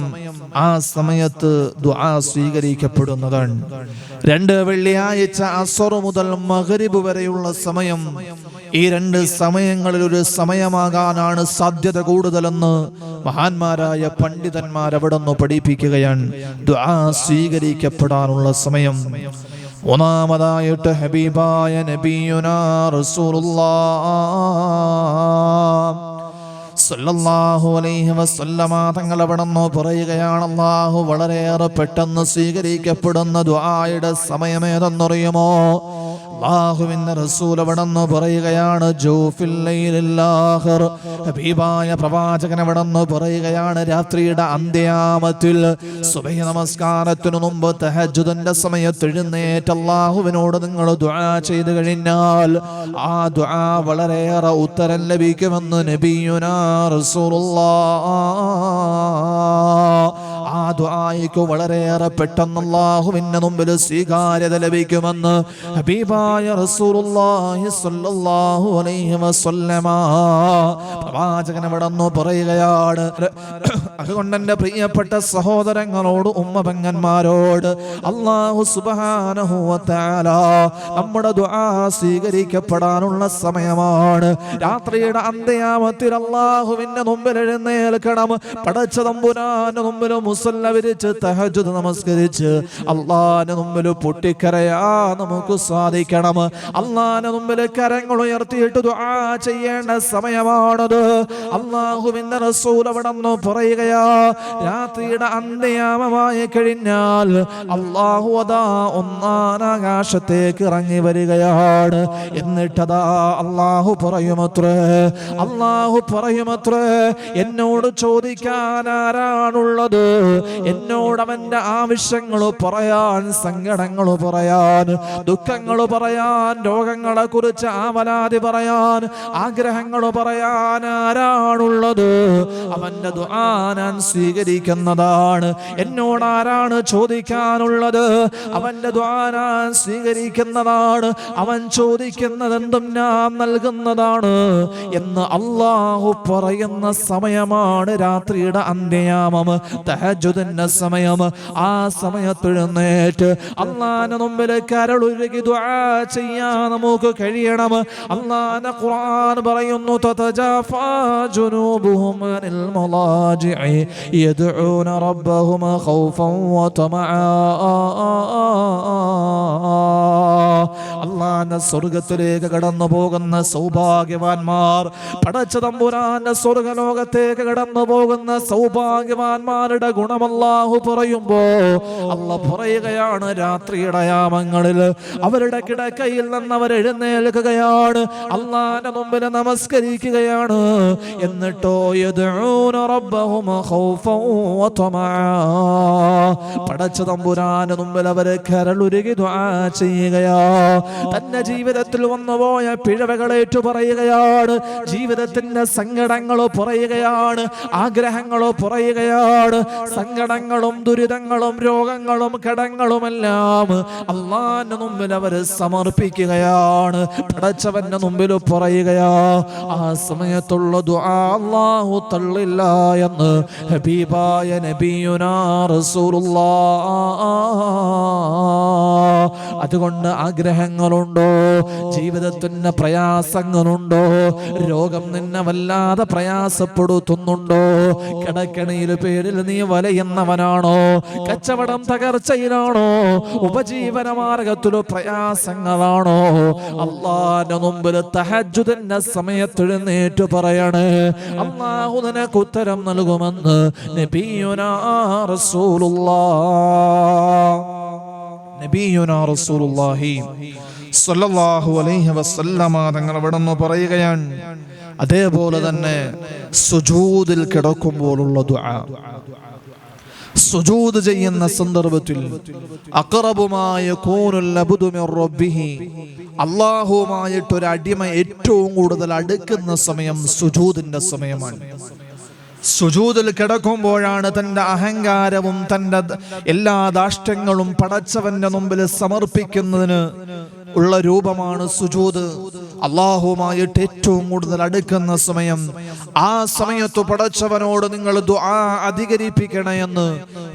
ആ സമയത്ത് ദുആ സ്വീകരിക്കപ്പെടുന്നതാണ്. 2, വെള്ളിയാഴ്ച അസ്ർ മുതൽ മഗ്രിബ് വരെയുള്ള സമയം. ഈ 2 സമയങ്ങളിൽ ഒരു സമയമാകാനാണ് സാധ്യത കൂടുതലെന്ന് മഹാന്മാരായ പണ്ഡിതന്മാർ അവിടെ നിന്ന് പഠിപ്പിക്കുകയാണ്. ദുആ സ്വീകരിക്കപ്പെടാനുള്ള സമയം. ഒന്നാമതായിട്ട് ഹബീബായ നബിയുനാ റസൂലുള്ളാഹ് സല്ലല്ലാഹു അലൈഹി വസല്ലമ തങ്ങൾ അവിടെ നിന്ന് പറയുകയാണ്, അല്ലാഹു വളരെയേറെ പെട്ടെന്ന് സ്വീകരിക്കപ്പെടുന്ന ദുആയുടെ സമയം ഏതെന്നറിയുമോ? അല്ലാഹുവിന്റെ റസൂൽ അവിടെ നിന്ന് പറയുകയാണ്, ജൗഫിൽ ലൈലിൽ ആഖിർ. ഹബീബായ പ്രവാചകൻ അവിടെ നിന്ന് പറയുകയാണ്, രാത്രിയുടെ അന്ത്യയാമത്തിൽ സുബഹി നമസ്കാരത്തിനു മുമ്പ് തഹജ്ജുദിന്റെ സമയത്ത് എഴുന്നേറ്റ് അല്ലാഹുവിനോട് നിങ്ങൾ ദുആ ചെയ്തു കഴിഞ്ഞാൽ ആ ദുആ വളരെയേറെ ഉത്തരം ലഭിക്കുമെന്ന് നബിയുനാ റസൂലുള്ളാഹ്. ആ ദുആയ്ക്ക് വളരെയേറെ പെട്ടെന്ന് അല്ലാഹുവിന്റെ മുമ്പിൽ സ്വീകാര്യത ലഭിക്കുമെന്ന് ഹബീബായ റസൂലുള്ളാഹി സ്വല്ലല്ലാഹു അലൈഹി വസല്ലമ പ്രവാചകൻ അവിടെ നിന്ന് പറയുകയാണ്. അതുകൊണ്ട് എൻ്റെ പ്രിയപ്പെട്ട സഹോദരങ്ങളോട്, ഉമ്മപെങ്ങന്മാരോട്, അല്ലാഹു സുബ്ഹാനഹു വ തആല നമ്മുടെ ദുആ സ്വീകരിക്കപ്പെടാനുള്ള സമയമാണ്. രാത്രിയുടെ അന്ത്യയാമത്തിൽ അല്ലാഹുവിന്റെ മുമ്പിൽ എഴുന്നേൽക്കണം. പടച്ച തമ്പുരാന്റെ മുമ്പിൽ മുസല്ല വിരിച്ച് തഹജ്ജുദ് നമസ്കരിച്ച് അല്ലാഹുവിന്റെ മുമ്പിൽ പൊട്ടിക്കരയാ നമുക്ക് സാധിക്കണം. അല്ലാഹുവിന്റെ മുമ്പിൽ കരങ്ങൾ ഉയർത്തിയിട്ട് ദുആ ചെയ്യേണ്ട സമയമാണത്. അല്ലാഹുവിന്റെ റസൂൽ അവിടെ നിന്ന് പറയുകയാ, രാത്രിയുടെ അന്ത്യയാമമായി കഴിഞ്ഞാൽ അല്ലാഹു അതാ ഒന്നാം ആകാശത്തേക്ക് ഇറങ്ങി വരികയാണ്. എന്നിട്ടതാ അല്ലാഹു പറയുമത്രേ, എന്നോട് ചോദിക്കാൻ ആരാണുള്ളത്? എന്നോട് അവന്റെ ആവശ്യങ്ങൾ പറയാൻ, സങ്കടങ്ങൾ പറയാൻ, ദുഃഖങ്ങൾ പറയാൻ, രോഗങ്ങളെ കുറിച്ച് ആവലാതി പറയാൻ, ആഗ്രഹങ്ങൾ പറയാൻ ആരാണുള്ളത്? അവന്റെ ദുആ ഞാൻ സ്വീകരിക്കുന്നതാണ്. എന്നോട് ആരാണ് ചോദിക്കാനുള്ളത്? അവന്റെ ദുആ ഞാൻ സ്വീകരിക്കുന്നതാണ്. അവൻ ചോദിക്കുന്നതെന്തും ഞാൻ നൽകുന്നതാണ് എന്ന് അല്ലാഹു പറയുന്ന സമയമാണ് രാത്രിയുടെ അന്ത്യയാമം, തഹജ്ജുദിന്റെ സമയം. ആ സമയത്ത് എഴുന്നേറ്റ് അല്ലാഹുവിന്റെ മുമ്പിൽ കരളുരുകി ദുആ ചെയ്യാൻ നമുക്ക് കഴിയണം. അല്ലാഹുവിന്റെ ഖുർആൻ പറയുന്നു, തതജാഫാ ജുനൂബുഹും അനിൽ മളാജിഇ യദ്ഊന റബ്ബഹും ഖൗഫൻ വതമആ. അള്ളാന്റെ സ്വർഗത്തിലേക്ക് കടന്നു പോകുന്ന സൗഭാഗ്യവാന്മാർ, പടച്ച തമ്പുരാന്റെ സ്വർഗലോകത്തേക്ക് കടന്നു പോകുന്ന സൗഭാഗ്യവാന്മാരുടെ ഗുണം അല്ലാഹു പറയുമ്പോ അല്ലാഹ് പറയുകയാണ്, രാത്രിയുടെ യാമങ്ങളിൽ അവരുടെ കിടക്കയിൽ നിന്ന് അവർ എഴുന്നേൽക്കുകയാണ്, അള്ളാന്റെ മുമ്പിൽ നമസ്കരിക്കുകയാണ്. എന്നിട്ടോ യദ്ഊന റബ്ബഹും ഖൗഫൻ വതമഅ, പടച്ച തമ്പുരാന്റെ മുമ്പിൽ അവർ കരളുരുകി ദുആ ചെയ്യുകയാ. തന്റെ ജീവിതത്തിൽ വന്നുപോയ പിഴവുകളേറ്റു പറയുകയാണ്, ജീവിതത്തിന്റെ സങ്കടങ്ങൾ പറയുകയാണ്, ആഗ്രഹങ്ങൾ പറയുകയാണ്. സങ്കടങ്ങളും ദുരിതങ്ങളും രോഗങ്ങളും കടങ്ങളുമെല്ലാം അള്ളാന്റെ മുമ്പിൽ അവർ സമർപ്പിക്കുകയാണ്, പടച്ചവന്റെ മുമ്പിൽ പറയുകയാ. ആ സമയത്തുള്ള ദുആ അല്ലാഹു തള്ളില്ല എന്ന് ഹബീബായ നബിയുനാ റസൂലുള്ളാഹ്. അതുകൊണ്ട് ആഗ്രഹങ്ങളുണ്ടോ, ജീവിതത്തിന് പ്രയാസങ്ങളുണ്ടോ, രോഗം നിന്നെ വല്ലാതെ പ്രയാസപ്പെടുത്തുന്നുണ്ടോ, കിടക്കണിയിൽ പേരിൽ നീ വലയുന്നവനാണോ, കച്ചവടം തകർച്ചയിലാണോ, ഉപജീവന മാർഗത്തിലോ പ്രയാസങ്ങളാണോ, അള്ളാന്റെ മുമ്പിൽ തഹജ്ജുദിന്റെ സമയത്ത് എഴുന്നേറ്റ് പറയണേ, അല്ലാഹു നിനക്ക് ഉത്തരം നൽകുമെന്ന് നബിയുനാ റസൂലുള്ളാഹ്. നബിയുനാ റസൂലുള്ളാഹി സ്വല്ലല്ലാഹു അലൈഹി വസല്ലമ തങ്ങൾ അവിടെ നിന്ന് പറയുകയാണ്. അതേപോലെ തന്നെ സുജൂദിൽ കിടക്കുമ്പോഴുള്ള ദുആ, സുജൂദ് ചെയ്യുന്ന സന്ദർഭത്തിൽ അഖറബുമായ യകൂനുൽ അബ്ദു മിർ റബ്ബിഹി, അല്ലാഹുവുമായിട്ട് ഒരു അടിമ ഏറ്റവും കൂടുതൽ അടുക്കുന്ന സമയം സുജൂദിന്റെ സമയമാണ്. സുജൂദിൽ കിടക്കുമ്പോഴാണ് തന്റെ അഹങ്കാരവും തന്റെ എല്ലാ ദാഷ്ട്യങ്ങളും പടച്ചവന്റെ മുമ്പിൽ സമർപ്പിക്കുന്നതിന് ഉള്ള രൂപമാണ് സുജൂദ്. അല്ലാഹുവുമായിട്ട് ഏറ്റവും കൂടുതൽ അടുക്കുന്ന സമയം. ആ സമയത്ത് പടച്ചവനോട് നിങ്ങൾ ദുആ അധികരിപ്പിക്കണമെന്ന്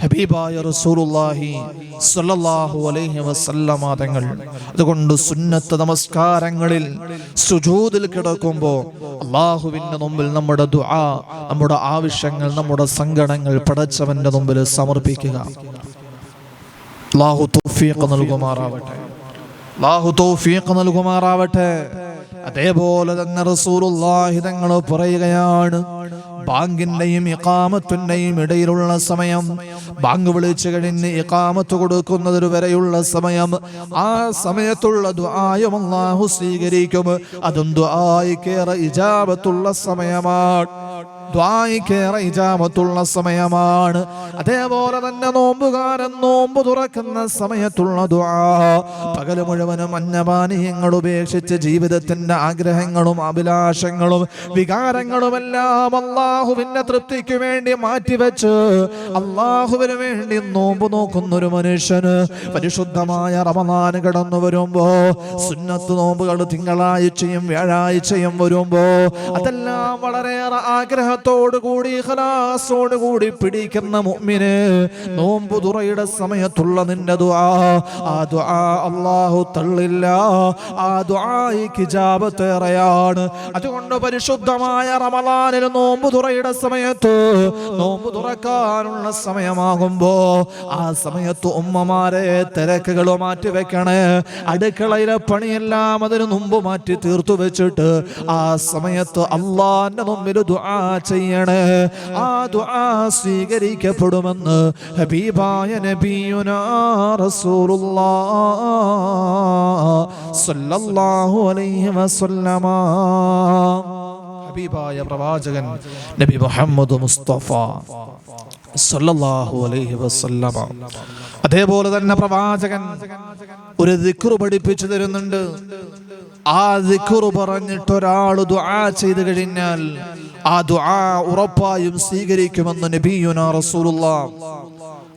ഹബീബായ റസൂലുള്ളാഹി സ്വല്ലല്ലാഹു അലൈഹി വസല്ലമ തങ്ങൾ. അതുകൊണ്ട് സുന്നത്ത് നമസ്കാരങ്ങളിൽ സുജൂദിൽ കിടക്കുമ്പോൾ അല്ലാഹുവിന്റെ മുമ്പിൽ നമ്മുടെ ദുആ, നമ്മുടെ ആവശ്യങ്ങൾ, നമ്മുടെ സങ്കടങ്ങൾ പടച്ചവന്റെ മുമ്പിൽ സമർപ്പിക്കുക. അല്ലാഹു തൗഫീഖ് നൽകുമാറാവട്ടെ, അല്ലാഹു തൗഫീഖ് നൽകുമാറാവട്ടെ. അതേപോലെ തന്നെ റസൂലുള്ളാഹി തങ്ങൾ പറയുകയാണ്, ബാങ്കിന്റെയും ഇഖാമത്തിന്റെയും ഇടയിലുള്ള സമയം, ബാങ്ക് വിളിച്ചു കഴിഞ്ഞ് ഇഖാമത്ത് കൊടുക്കുന്നതിന് വരെയുള്ള സമയം, ആ സമയത്തുള്ള ദുആയും അല്ലാഹു സ്വീകരിക്കും. അതും ദുആയിക്കേറെ ഇജാബത്തുള്ള സമയമാണ്, ദുആയിക്കേറെ ഇജാബത്തുള്ള സമയമാണ്. അതേപോലെ തന്നെ നോമ്പുകാരൻ നോമ്പ് തുറക്കുന്ന സമയത്തുള്ള ദുആ, പകല് മുഴുവനും അന്നപാനീയങ്ങൾ ഉപേക്ഷിച്ച് ജീവിതത്തിന്റെ ആഗ്രഹങ്ങളും അഭിലാഷങ്ങളും വികാരങ്ങളുമെല്ലാം അല്ലാഹുവിന്റെ തൃപ്തിക്ക് വേണ്ടി മാറ്റിവെച്ച് അല്ലാഹുവിന് വേണ്ടി നോമ്പ് നോക്കുന്നൊരു മനുഷ്യന് പരിശുദ്ധമായ റമളാൻ കടന്നു വരുമ്പോ, സുന്നത്ത് നോമ്പുകൾ തിങ്കളാഴ്ചയും വ്യാഴാഴ്ചയും വരുമ്പോ അതെല്ലാം വളരെയേറെ ആഗ്രഹത്തോടുകൂടി ഇഖ്ലാസോടുകൂടി പിടിക്കുന്ന മുഅ്മിന് നോമ്പ് തുറയുടെ സമയത്തുള്ള നിന്റെ ദുആ, ആ ദുആ അല്ലാഹു തള്ളില്ല. ആ ദുആയിക്ക് ഇജാബത്ത് ഏറെയാണ്. അതുകൊണ്ട് പരിശുദ്ധമായ റമളാനിൽ നോമ്പ് തുറയുടെ സമയത്ത്, നോമ്പ് തുറക്കാനുള്ള സമയമാകുമ്പോ ആ സമയത്ത് ഉമ്മമാരെ തിരക്കുകൾ മാറ്റി വെക്കണേ. അടുക്കളയിലെ പണിയെല്ലാം അതിന് മുമ്പ് മാറ്റി തീർത്തു വെച്ചിട്ട് ആ സമയത്ത് അല്ലാഹുവിന്റെ മുമ്പിൽ ദുആ ചെയ്യണേ. ആ ദുആ സ്വീകരിക്കപ്പെടുമെന്ന് ഹബീബായ നബിയുനാ റസൂലുള്ളാഹി സ്വല്ലല്ലാഹു അലൈഹി വസല്ലമ. ഹബീബായ പ്രവാചകൻ നബി മുഹമ്മദ് മുസ്തഫ സ്വല്ലല്ലാഹു അലൈഹി വസല്ലമ. അതേപോലെ തന്നെ പ്രവാചകൻ ഒരു ദിക്റ് പഠിപ്പിച്ചു തരുന്നുണ്ട്. ആ ദിക്റ് പറഞ്ഞിട്ട് ഒരാൾ ദുആ ചെയ്തു കഴിഞ്ഞാൽ ആ ദുആ ഉറപ്പായും സ്വീകരിക്കുമെന്ന് നബിയുനാ റസൂലുള്ളാഹ്.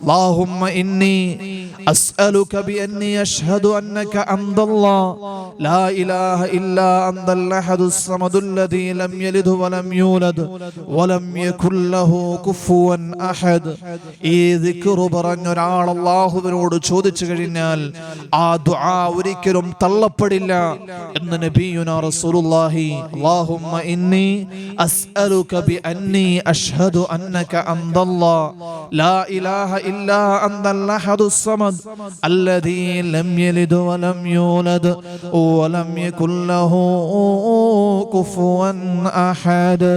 اللهم إني أسألك بأني أشهد أنك أنت الله لا إله إلا أنت الأحد الصمد الذي لم يلد ولم يولد ولم يكن له كفوا أحد. ഈ ദിക്ർ പറഞ്ഞ ഒരാൾ അല്ലാഹുവിനോട് ചോദിച്ചു കഴിഞ്ഞാൽ ആ ദുആ ഒരിക്കലും തള്ളപ്പെടില്ല എന്ന് നബിയുനാ റസൂലുള്ളാഹി. اللهم إني أسألك بأني أشهد أنك أنت الله لا إله ഇല്ലാ അന്തൽ അഹദുസ് സമദ് അല്ലദീ ലം യലിദ് വലം യൂലദ് വലം യകുൽ ലഹു കുഫുവൻ അഹദ്.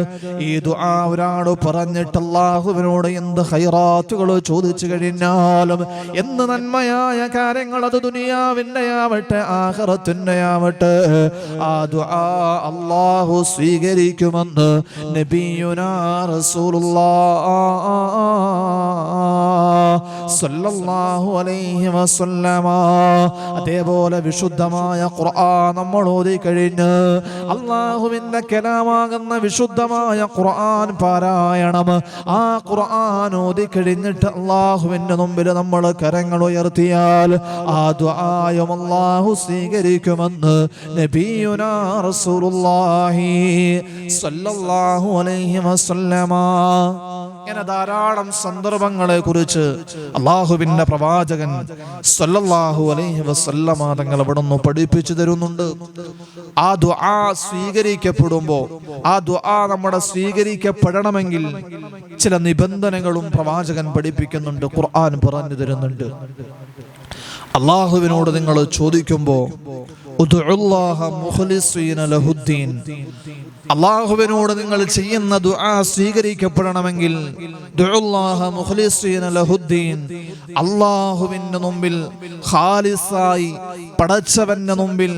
ഈ ദുആ ഒരാൾ പറഞ്ഞിട്ട് അല്ലാഹുവിനോട് എന്ത് ഖൈറാത്തുകൾ ചോദിച്ചു കഴിഞ്ഞാലും, എന്ത് നന്മയായ കാര്യങ്ങൾ, അത് ദുനിയാവിന്റെ ആവട്ടെ ആഖിറത്തിന്റെ ആവട്ടെ, ആ ദുആ അല്ലാഹു സ്വീകരിക്കുമെന്ന് നബിയുനാ റസൂലുള്ളാഹി സ്വല്ലല്ലാഹു അലൈഹി വസല്ലമ. അതേപോലെ വിശുദ്ധമായ ഖുർആൻ നമ്മൾ ഓതി കഴിഞ്ഞ് അല്ലാഹുവിന്റെ കലാമാകുന്ന വിശുദ്ധമായ ഖുർആൻ പാരായണം, ആ ഖുർആൻ ഓതി കഴിഞ്ഞിട്ട് അല്ലാഹുവിന്റെ മുമ്പിൽ നമ്മൾ കരങ്ങൾ ഉയർത്തിയാൽ ആ ദുആയും അല്ലാഹു സ്വീകരിക്കുമെന്ന് നബിയുനാ റസൂലുള്ളാഹി സ്വല്ലല്ലാഹു അലൈഹി വസല്ലമ. ഇങ്ങനെ ധാരാളം സന്ദർഭങ്ങളെ കുറിച്ച് അല്ലാഹുവിന്റെ പ്രവാചകൻ സ്വല്ലല്ലാഹു അലൈഹി വസല്ലമ തങ്ങൾ അവിടുന്ന് പഠിപ്പിച്ചു തരുന്നുണ്ട്. ആ ദുആ സ്വീകരിക്കപ്പെടുമ്പോൾ, ആ ദുആ നമ്മുടെ സ്വീകരിക്കപ്പെടണമെങ്കിൽ ചില നിബന്ധനകളും പ്രവാചകൻ പഠിപ്പിക്കുന്നുണ്ട്, ഖുർആൻ പറഞ്ഞു തരുന്നുണ്ട്. അല്ലാഹുവിനോട് നിങ്ങൾ ചോദിക്കുമ്പോൾ ഉദ്ഉല്ലാഹ മുഖ്ലിസീന ലഹുദ്ദീൻ, അല്ലാഹുവിനോട് നിങ്ങൾ ചെയ്യുന്ന ദുആ സ്വീകരിക്കപ്പെടണമെങ്കിൽ ദുആല്ലാഹ മുഖ്ലിസീന ലഹുദ്ദീൻ, അല്ലാഹുവിന്റെ മുമ്പിൽ ഖാലിസായി പടച്ചവന്റെ മുമ്പിൽ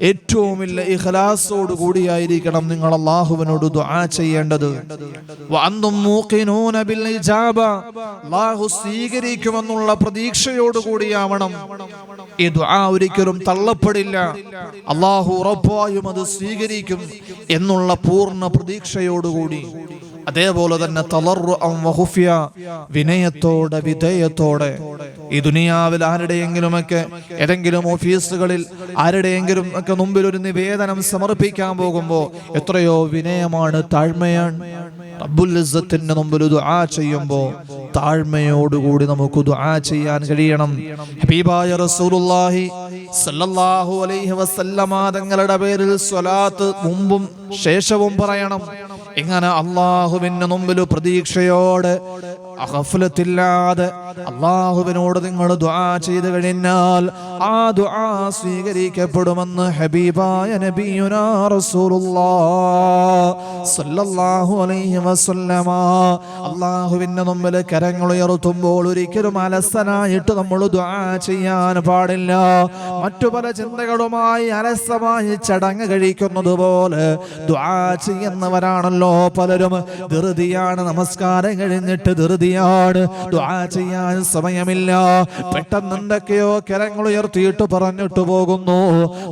ഏറ്റവും വലിയ ഇഖ്ലാസോട് കൂടിയായിരിക്കണം നിങ്ങൾ അല്ലാഹുവിനോട് ദുആ ചെയ്യേണ്ടത്. വഅന്തും മൂഖിനൂന ബിൽ ഇജാബ, അല്ലാഹു സ്വീകരിക്കുമെന്നുള്ള പ്രതീക്ഷയോട് കൂടിയാവണം ഈ ദുആ. ഒരിക്കലും തള്ളപ്പെടില്ല, അല്ലാഹു ഉറപ്പായും അത് സ്വീകരിക്കും എന്നുള്ള പൂർണ്ണ പ്രതീക്ഷയോടുകൂടി. അതേപോലെ തന്നെ തളർറുഅൻ വഖുഫിയ, വിനയത്തോടെ വിധേയത്തോടെ. ഈ ദുനിയാവിൽ ആരുടെയെങ്കിലുമൊക്കെ ഏതെങ്കിലും ഓഫീസുകളിൽ ആരുടെയെങ്കിലും ഒക്കെ മുമ്പിൽ ഒരു നിവേദനം സമർപ്പിക്കാൻ പോകുമ്പോൾ എത്രയോ വിനയമാണ്, താഴ്മയാണ്. റബ്ബുൽ ഇസ്സത്തിന്റെ മുമ്പിൽ ദുആ ചെയ്യുമ്പോൾ താഴ്മയോടുകൂടി നമുക്ക് ദുആ ചെയ്യാൻ കഴിയണം. ഹബീബായ റസൂലുള്ളാഹി സ്വല്ലല്ലാഹു അലൈഹി വസല്ലമ തങ്ങളുടെ പേരിൽ സ്വലാത്ത് മുമ്പും ശേഷവും പറയണം. ഇങ്ങനെ അല്ലാഹുവിന്റെ മുമ്പിൽ പ്രതീക്ഷയോടെ ഗഫലത്തില്ലാതെ അല്ലാഹുവിനോട് നിങ്ങൾ ദുആ ചെയ്തു കഴിഞ്ഞാൽ ആ ദുആ സ്വീകരിക്കപ്പെടുമെന്ന് ഹബീബായ നബിയുനാ റസൂലുള്ളാഹി സ്വല്ലല്ലാഹു അലൈഹി വസല്ലമ. അല്ലാഹുവിന്റെ മുമ്പിൽ കരങ്ങൾ ഉയർത്തുമ്പോൾ ഒരിക്കലും അലസനായിട്ട് നമ്മൾ ദുആ ചെയ്യാൻ പാടില്ല. മറ്റു പല ചിന്തകളുമായി അലസമായി ചടങ്ങ് കഴിക്കുന്നത് പോലെ ദുആ ചെയ്യുന്നവരാണല്ലോ പലരും. ധൃതിയാണ്, നമസ്കാരം കഴിഞ്ഞിട്ട് ധൃതിയാണ്, ദുആ ചെയ്യാൻ സമയമില്ല. പെട്ടെന്ന് എന്തൊക്കെയോ കരങ്ങൾ ഉയർത്തിയിട്ട് പറഞ്ഞിട്ട് പോകുന്നു.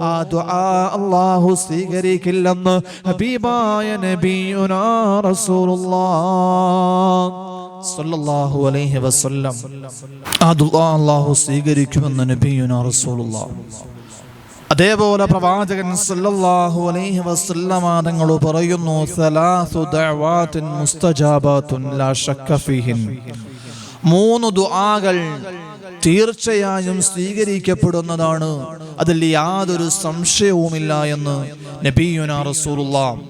ആ ദുആ അല്ലാഹു സ്വീകരിക്കില്ലെന്ന് ഹബീബായ നബിയുനാ റസൂലുള്ളാഹി സ്വല്ലല്ലാഹു അലൈഹി വസല്ലം. ആ ദുആ അല്ലാഹു സ്വീകരിക്കുമെന്ന് നബിയുനാ റസൂലുള്ളാഹി. അതേപോലെ പ്രവാചകൻ സല്ലല്ലാഹു അലൈഹി വസല്ലമ തങ്ങൾ പറയുന്നു, സലാസു ദഅവാത്തിൻ മുസ്തജാബാത്തുൻ ലാ ശക്ക ഫീഹിൻ, 3 ദുആകൾ തീർച്ചയായും സ്വീകരിക്കപ്പെടുന്നതാണ്, അതിൽ യാതൊരു സംശയവുമില്ല എന്ന് നബിയുനാ റസൂലുള്ളാഹി.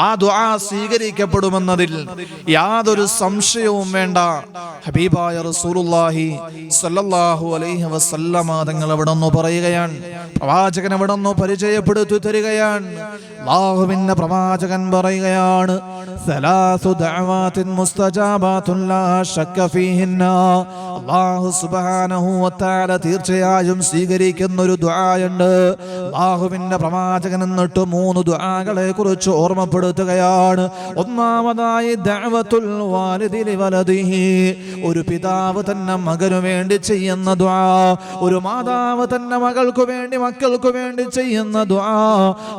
ആ ദുആ സ്വീകരിക്കപ്പെടുമെന്നതിൽ യാതൊരു സംശയവും വേണ്ട. ഹബീബായ റസൂലുള്ളാഹി സ്വല്ലല്ലാഹു അലൈഹി വസല്ലമ തങ്ങൾ അവിടുന്ന് പറയുകയാണ്, പ്രവാചകൻ അവിടുന്ന് പരിചയപ്പെടുത്തി തരികയാണ്. അല്ലാഹുവിന്റെ പ്രവാചകൻ പറയുകയാണ്, സലാസു ദഅവാത്തിൻ മുസ്തജാബാത്തുൻ ലാ ശക്ക ഫീഹിന്ന, അല്ലാഹു സുബ്ഹാനഹു വ തആല തീർച്ചയായും സ്വീകരിക്കുന്ന ഒരു ദുആയുണ്ട്. അല്ലാഹുവിന്റെ പ്രവാചകൻ എന്നിട്ട് 3 ദുആകളെ കുറിച്ച് ഓർമ്മപ്പെടുത്തുകയാണ്. ഒന്നാമതായി ദഅവത്തുൽ വാലിദി ലിവലദിഹി, ഒരു പിതാവ് തന്റെ മകനു വേണ്ടി ചെയ്യുന്ന ദുആ, ഒരു മാതാവ് തന്റെ മകൾക്ക് വേണ്ടി മക്കൾക്ക് വേണ്ടി ചെയ്യുന്ന ദുആ,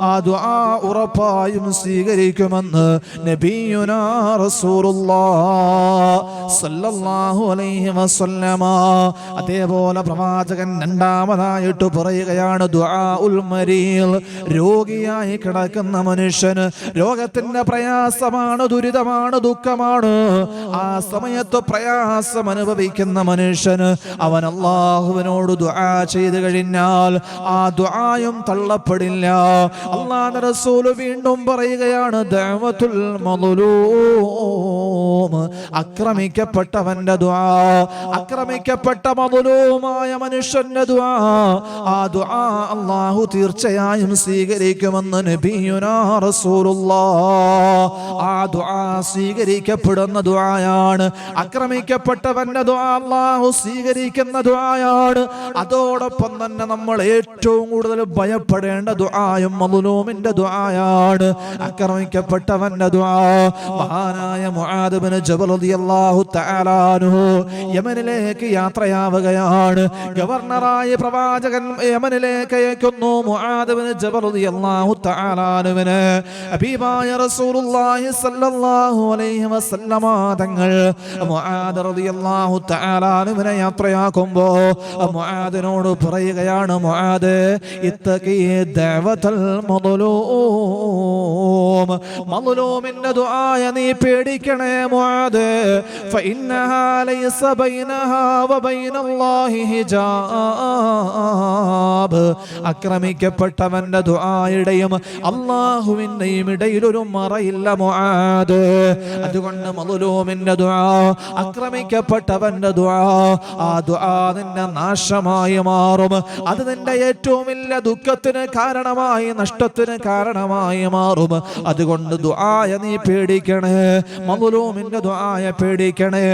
ആ ദുആ ഉറപ്പായും സ്വീകരിക്കുമെന്ന് നബിയുനാ റസൂലുള്ളാഹി സ്വല്ലല്ലാഹു അലൈഹി വസല്ലമ. അതേപോലെ പ്രവാചകൻ രണ്ടാമതായിട്ട് പറയുകയാണ്, ദുആഉൽ മരീൽ, രോഗിയായി കിടക്കുന്ന മനുഷ്യന് രോഗത്തിന്റെ പ്രയാസമാണ്, ദുരിതമാണ്, ദുഃഖമാണ്, ആ സമയത്ത് പ്രയാസം അനുഭവിക്കുന്ന മനുഷ്യന് അവൻ അല്ലാഹുവിനോട് ദുആ ചെയ്തു കഴിഞ്ഞാൽ ആ ദുആയും തള്ളപ്പെടില്ല. അല്ലാഹുവിന്റെ റസൂൽ വീണ്ടും പറയുകയാണ്, ദഅവത്തുൽ മദ്ലൂം, ആക്രമിക്ക ആക്രമിക്കപ്പെട്ടവന്റെ ദുആ, ആക്രമിക്കപ്പെട്ട മദ്ലൂമായ മനുഷ്യന്റെ ദുആ, ആ ദുആ അല്ലാഹു തീർച്ചയായും സ്വീകരിക്കുമെന്ന് നബിയുനാ റസൂലുള്ളാഹ്. ആ ദുആ സ്വീകരിക്കപ്പെടുന്ന ദുആയാണ്. ആക്രമിക്കപ്പെട്ടവന്റെ ദുആ അല്ലാഹു സ്വീകരിക്കുന്ന ദുആയാണ്. അതോടൊപ്പം തന്നെ നമ്മൾ ഏറ്റവും കൂടുതൽ ഭയപ്പെടേണ്ട ദുആയും മദ്ലൂമിന്റെ ദുആയാണ്. ആക്രമിക്കപ്പെട്ടവന്റെ ദുആ. മഹാനായ മുആദ് ഇബ്നു ജബൽ റളിയല്ലാഹു തആല അൻഹു യമനിലേക്ക് യാത്രയാവുകയാണ്. ഗവർണറായ പ്രവാചകൻ യമനിലേക്ക് അയക്കുന്നു മുആദ് ഇബ്നു ജബൽ റളിയല്ലാഹു തആല അൻഹുവിനെ. ഹബീബായ റസൂലുള്ളാഹി സ്വല്ലല്ലാഹു അലൈഹി വസല്ലമ തങ്ങൾ മുആദ് റളിയല്ലാഹു തആല അൻഹുവിനെ യാത്രയാക്കുമ്പോൾ മുആദിനോട് പറയുകയാണ്, മുആദ് ഇത്തഖി ദഅവതൽ മദ്ലൂം, മദ്ലൂമിന്റെ ദുആയ നീ പേടിക്കണേ മുആദ്. ഫഇന്നഹാ ലൈസ ബൈനഹാ വബൈനല്ലാഹി ഹിജാബ്. ആക്രമിക്കപ്പെട്ടവന്റെ ദുആയുടെയും അല്ലാഹുവിന്റെയും ഇടയിൽ ഒരു മറയില്ല മുആദ്. അതുകൊണ്ട് മദ്ലൂമിന്റെ ദുആ, ആക്രമിക്കപ്പെട്ടവന്റെ ദുആ, ആ ദുആ നിന്റെ നാശമായി മാറും. അത് നിന്റെ ഏറ്റവും വലിയ ദുഃഖത്തിന് കാരണമായി, നഷ്ടത്തിന് കാരണമായി മാറും. അതുകൊണ്ട് ദുആയ നീ പേടിക്കണേ, മദ്ലൂമിന്റെ ദുആയ പേടിക്കണേ.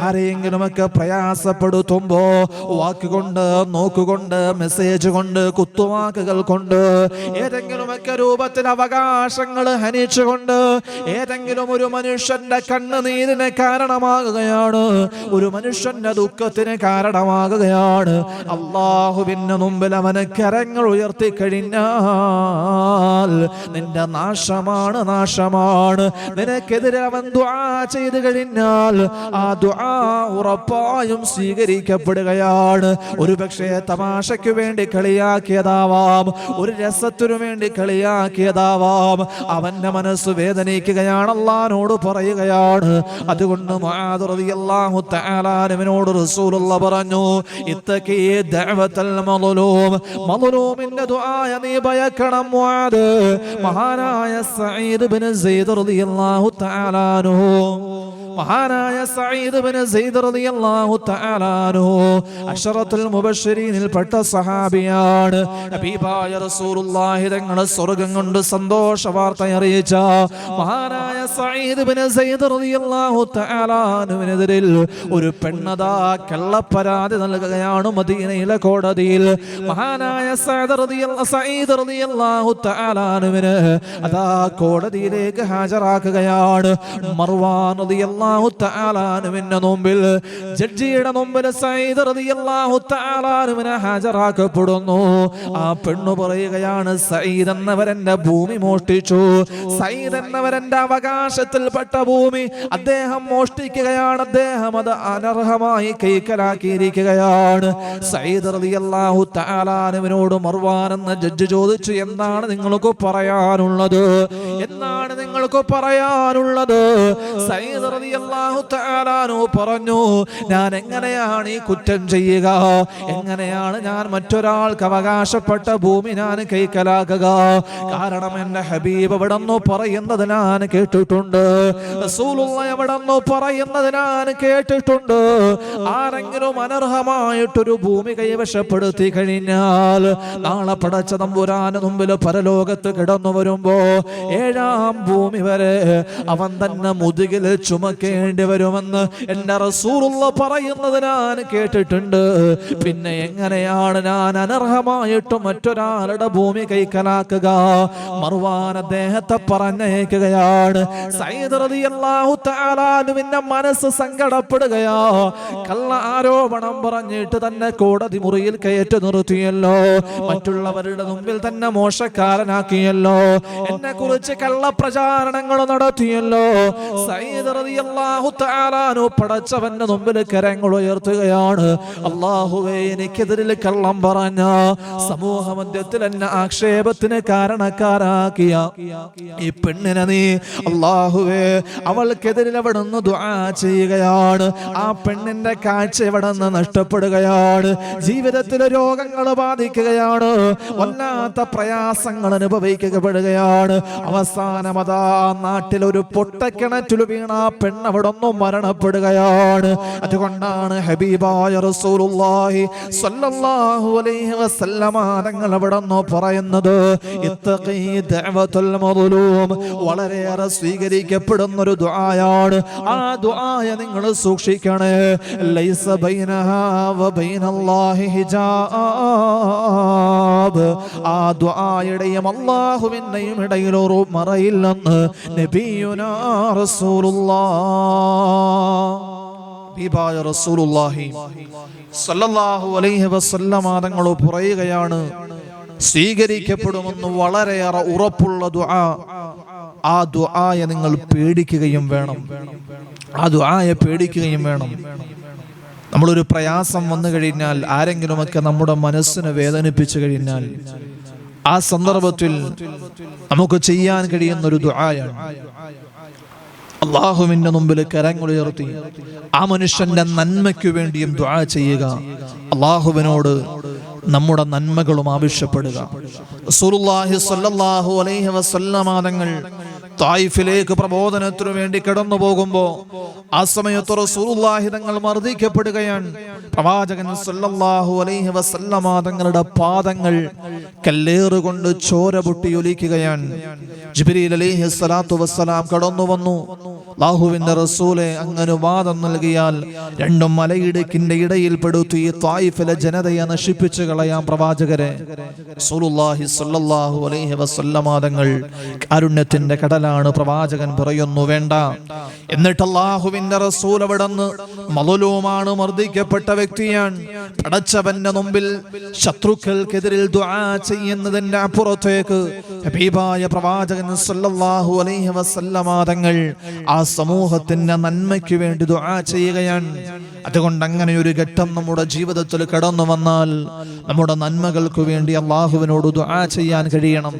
ആരെയെങ്കിലുമൊക്കെ പ്രയാസപ്പെടുത്തുമ്പോ വാക്കുകൊണ്ട്, നോക്കുകൊണ്ട്, മെസ്സേജ് കൊണ്ട്, കുത്തുവാക്കുകൾ കൊണ്ട്, ഏതെങ്കിലുമൊക്കെ രൂപത്തിൽ അവകാശങ്ങൾ ഹനിച്ചുകൊണ്ട് ഏതെങ്കിലും ഒരു മനുഷ്യന്റെ കണ്ണുനീരിന് കാരണമാകുകയാണ്, ഒരു മനുഷ്യന്റെ ദുഃഖത്തിന് കാരണമാകുകയാണ്. അല്ലാഹുവിന്റെ മുമ്പിൽ അവന് കരങ്ങൾ ഉയർത്തി കഴിഞ്ഞാൽ നിന്റെ നാശമാണ്, നാശമാണ്. നിനക്കെതിരെ അവൻ ദുആ ചെയ്തു കഴിഞ്ഞാൽ ആ ദുആ ഉറപ്പായും സ്വീകരിക്കപ്പെടുകയാണ്. ഒരു പക്ഷേ തമാശയ്ക്ക് വേണ്ടി കളിയാക്കിയതാവാം, ഒരു രസത്തിനു വേണ്ടി കളിയാക്കിയതാവാം. അവന്റെ മനസ്സ് വേദനിക്കുകയാണ്, അല്ലാഹുവോട് പറയുകയാണ്. അതുകൊണ്ട് മുആദ് റളിയല്ലാഹു തആല അൻഹുവിനോട് റസൂലുള്ളാഹി പറഞ്ഞു, ഇത്തഖി ദഅവതൽ മദ്ലൂം, മദ്ലൂമിന്റെ ദുആയ നീ ഭയക്കണം മുആദ്. മഹാനായ സഈദ് ഇബ്നു സൈദ് റളിയല്ലാഹു തആല അൻഹു, മഹാനായ സഈദ് ഇബ്നു സൈദ് റളിയല്ലാഹു തആല അൻഹു അശറത്തുൽ മുബശ്ശിരീനിൽ പെട്ട സഹാബിയാണ്. ഹബീബായ റസൂലുള്ളാഹി തങ്ങളെ സ്വർഗ്ഗം കൊണ്ട് സന്തോഷ വാർത്ത അറിയിച്ച മഹാനായ സഈദ് ഇബ്നു സൈദ് റളിയല്ലാഹു തആല അൻഹുവിനെതിരിൽ ഒരു പെണ്ണതാ കള്ളപ്പരാതി നൽകുകയാണ് മദീനയിലെ കോടതിയിൽ. മഹാനായ സഈദ് റളിയല്ലാഹു തആല അൻഹുവിനെ അതാ കോടതിയിലേക്ക് ഹാജരാക്കുകയാണ്. മർവാൻ റളിയല്ലാഹു തആല അൻഹുവിന്റെ മുമ്പിൽ, ജഡ്ജിയുടെ മുമ്പിൽ സഈദ് റളിയല്ലാഹു തആല അൻഹുവിനെ ഹാജരാക്കപ്പെടുന്നു. ആ പെണ്ണു പറയുകയാണ്, സഈദ് എന്നവരെന്റെ ഭൂമി മോഷ്ടിച്ചു, സഈദ് എന്നവരെന്റെ അവകാശത്തിൽപ്പെട്ട ഭൂമി അദ്ദേഹം മോഷ്ടിക്കുകയാണ്, അദ്ദേഹം അത് അനർഹമായി കൈക്കലാക്കിയിരിക്കുകയാണ്. സഈദ് റളിയല്ലാഹു തആല അൻഹുവിനോട് മർവാൻ എന്ന ജഡ്ജി ചോദിച്ചു, എന്താണ് നിങ്ങൾക്ക് പറയാനുള്ളത്, എന്നാണ് നിങ്ങൾക്ക് പറയാനുള്ളത്? സഈദ് റളിയല്ലാഹു തആല അൻഹു പറഞ്ഞു, ഞാൻ എങ്ങനെയാണ് ഈ കുറ്റം ചെയ്യുക, എങ്ങനെയാണ് ഞാൻ മറ്റൊരാൾക്ക് അവകാശപ്പെട്ട ഭൂമി ഞാൻ കൈക്കലാക്കുക? കാരണം എന്റെ ഹബീബ് എവിടെന്നോ പറയുന്നത് ഞാൻ കേട്ടിട്ടുണ്ട്, റസൂലുള്ളാഹി എവിടെന്നോ പറയുന്നത് ഞാൻ കേട്ടിട്ടുണ്ട്. ആരെങ്കിലും അനർഹമായിട്ടൊരു ഭൂമി കൈവശപ്പെടുത്തി കഴിഞ്ഞാൽ നാളെ പടച്ച തമ്പുരാന് മുമ്പിൽ പരലോകത്ത് കിടന്നു വരുമ്പോ 7ാം ഭൂമി വരെ അവൻ തന്നെ മുതുകിൽ ചുമക്കേണ്ടി വരുമെന്ന് എന്റെ റസൂലുള്ളാഹി പറയുന്നത് ഞാൻ കേട്ടിട്ടുണ്ട്. പിന്നെ എങ്ങനെയാണ് ഞാൻ അനർഹമായിട്ട് മറ്റൊരാളുടെ ഭൂമി കൈക്കലാക്കുക? മർവാൻ അദ്ദേഹത്തെ പറഞ്ഞയക്കുകയാണ്. സഈദ് റളിയല്ലാഹു തആല അൻഹുവിന്റെ മനസ്സ് സങ്കടപ്പെടുകയാ. കള്ള ആരോപണം പറഞ്ഞിട്ട് തന്നെ കോടതി മുറിയിൽ കയറ്റി നിർത്തിയല്ലോ, മറ്റുള്ളവരുടെ മുമ്പിൽ തന്നെ മോശക്കാരനാക്കിയല്ലോ, എന്നെ കുറിച്ച് കള്ള പ്രചാരണങ്ങൾ നടത്തിയല്ലോ. സഈദ് റളിയല്ലാഹു തആല അൻഹു പടച്ചവന്റെ മുമ്പിൽ കരങ്ങൾ ഉയർത്തുകയാണ്. അല്ലാഹുവേ, എനിക്കെതിരിൽ കള്ളം പറഞ്ഞ സമൂഹ മധ്യത്തിൽ എന്നെ ആക്ഷേപത്തിന് കാരണക്കാരാക്കിയ ഈ പെണ്ണിനെ നീ അല്ലാഹുവേ, അവൾക്കെതിരിൽ അവിടുന്ന് ദുആ ചെയ്യുകയാണ്. ആ പെണ്ണിന്റെ കാഴ്ച എവിടുന്ന് നഷ്ടപ്പെടുകയാണ്, ജീവിതത്തിൽ രോഗങ്ങൾ ബാധിക്കുകയാണ്, വല്ലാത്ത പ്രയാസങ്ങൾ അനുഭവിക്കപ്പെടുകയാണ്. അവസാനം അതാ നാട്ടിൽ ഒരു പൊട്ടക്കിണറ്റിൽ വീണ പെണ്ണ് അവിടൊന്നും മരണപ്പെടുകയാണ്. അതുകൊണ്ടാണ് ഹബീബായ റസൂലുള്ളാഹി സ്വല്ലല്ലാഹു അലൈഹി വസല്ലമ തങ്ങൾ അവിടെന്ന് പറയുന്നത് ഇത്തഖീ ദഅവത്തുൽ മദ്ലൂം, വളരെയേറെ സ്വീകരിക്കപ്പെടുന്ന ഒരു ദുആയാണ്. ആ ദുആയ നിങ്ങൾ സൂക്ഷിക്കണേ. ലൈസ ബൈനഹാ വ ബൈനല്ലാഹി ഹിജാബ്, ആ ദുആയുടെയും അല്ലാഹുവിന്റെയും ഇടയിൽ ഒരു മറയില്ലെന്ന് നബിയുനാ റസൂലുള്ളാഹി സ്വല്ലല്ലാഹു അലൈഹി വസല്ലമ തങ്ങൾ പറയുകയാണ്, സ്വീകരിക്കപ്പെടുമെന്ന് വളരെയേറെ ഉറപ്പുള്ള ദുആ. ആ ദുആയെ നിങ്ങൾ പേടിക്കുകയും വേണം. ആ ദുആയെ പേടിക്കുകയും വേണം. നമ്മളൊരു പ്രയാസം വന്നു കഴിഞ്ഞാൽ, ആരെങ്കിലുമൊക്കെ നമ്മുടെ മനസ്സിനെ വേദനിപ്പിച്ചു കഴിഞ്ഞാൽ, ആ സന്ദർഭത്തിൽ നമുക്ക് ചെയ്യാൻ കഴിയുന്ന ഒരു ദുആയാണ് അല്ലാഹുവിന്റെ മുമ്പിൽ കരങ്ങളുയർത്തി ആ മനുഷ്യന്റെ നന്മയ്ക്ക് വേണ്ടിയും ദുആ ചെയ്യുക. അല്ലാഹുവിനോട് നമ്മുടെ നന്മകളും ആവശ്യപ്പെടുക. റസൂലുള്ളാഹി സ്വല്ലല്ലാഹു അലൈഹി വസല്ലമ തങ്ങൾ തായിഫിലേക്ക് പ്രബോധനത്തിനു വേണ്ടി കടന്നു പോകുമ്പോ ആ സമയത്ത് റസൂലുള്ളാഹി തങ്ങൾ മർദ്ദിക്കപ്പെടുകയാണ്. പ്രവാചകൻ സ്വല്ലല്ലാഹു അലൈഹി വസല്ലമ തങ്ങളുടെ പാദങ്ങൾ കല്ലേറുകൊണ്ട് ചോര പൊട്ടി ഒലിക്കുകയാണ്. ജിബ്രീൽ അലൈഹി സ്വലാത്തു വസ്സലാം കടന്നു വന്നു. അല്ലാഹുവിന്റെ റസൂലെ, അങ്ങനെ വാദം നൽകിയാൽ രണ്ടും മലയിടുക്കിന്റെ ഇടയിൽ പെടുത്തി ഈ തായിഫിലെ ജനതയെ നശിപ്പിച്ചു കളയാം പ്രവാചകരെ. റസൂലുള്ളാഹി സ്വല്ലല്ലാഹു അലൈഹി വസല്ലമ തങ്ങൾ കാരുണ്യത്തിന്റെ കടലാണ്. പ്രവാചകൻ പറയുന്നു, വേണ്ട. എന്നിട്ട് അല്ലാഹുവിന്റെ റസൂൽ അവിടുന്ന് മദ്ലൂമാണ്, മർദ്ദിക്കപ്പെട്ട വ്യക്തിയാണ്. പടച്ചവന്റെ മുമ്പിൽ ശത്രുക്കൾക്കെതിരിൽ ദുആ ചെയ്യുന്നതിന്റെ അപ്പുറത്തേക്ക് ഹബീബായ പ്രവാചകൻ സ്വല്ലല്ലാഹു അലൈഹി വസല്ലമ തങ്ങൾ ആ സമൂഹത്തിന്റെ നന്മയ്ക്ക് വേണ്ടി ദുആ ചെയ്യുകയാണ്. അതുകൊണ്ട് അങ്ങനെ ഒരു ഘട്ടം നമ്മുടെ ജീവിതത്തിൽ കടന്നു വന്നാൽ നമ്മുടെ നന്മകൾക്ക് വേണ്ടി അല്ലാഹുവിനോട് ദുആ ചെയ്യാൻ കഴിയണം.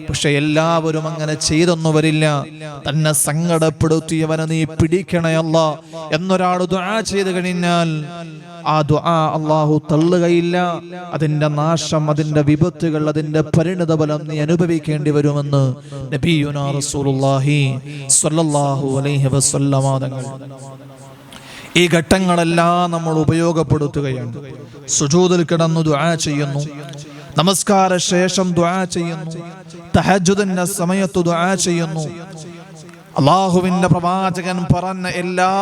പക്ഷെ എല്ലാവരും അങ്ങനെ ചെയ്തൊന്നും വരില്ല. തന്നെ സങ്കടപ്പെടുത്തിയവനെ നീ പിടിക്കണേ അല്ലാ എന്നൊരാൾ ദുആ ചെയ്തു കഴിഞ്ഞാൽ ആ ദുആ അല്ലാഹു തള്ളുകയില്ല. അതിന്റെ നാശം, അതിന്റെ വിപത്തുകൾ, അതിന്റെ പരിണിതഫലം നീ അനുഭവിക്കേണ്ടി വരുമെന്ന് നബിയുനാ റസൂലുള്ളാഹി സ്വല്ലല്ലാഹു അലൈഹി വസല്ലമ തങ്ങൾ. ഈ ഘട്ടങ്ങളെല്ലാം നമ്മൾ ഉപയോഗപ്പെടുത്തുകയാണ്. സുജൂദിൽ കിടന്നു ദുആ ചെയ്യുന്നു, നമസ്കാര ശേഷം ദുആ ചെയ്യുന്നു, തഹജ്ജുദിന്റെ സമയത്ത് ദുആ ചെയ്യുന്നു. അല്ലാഹുവിന്റെ പ്രവാചകൻ പറഞ്ഞ എല്ലാ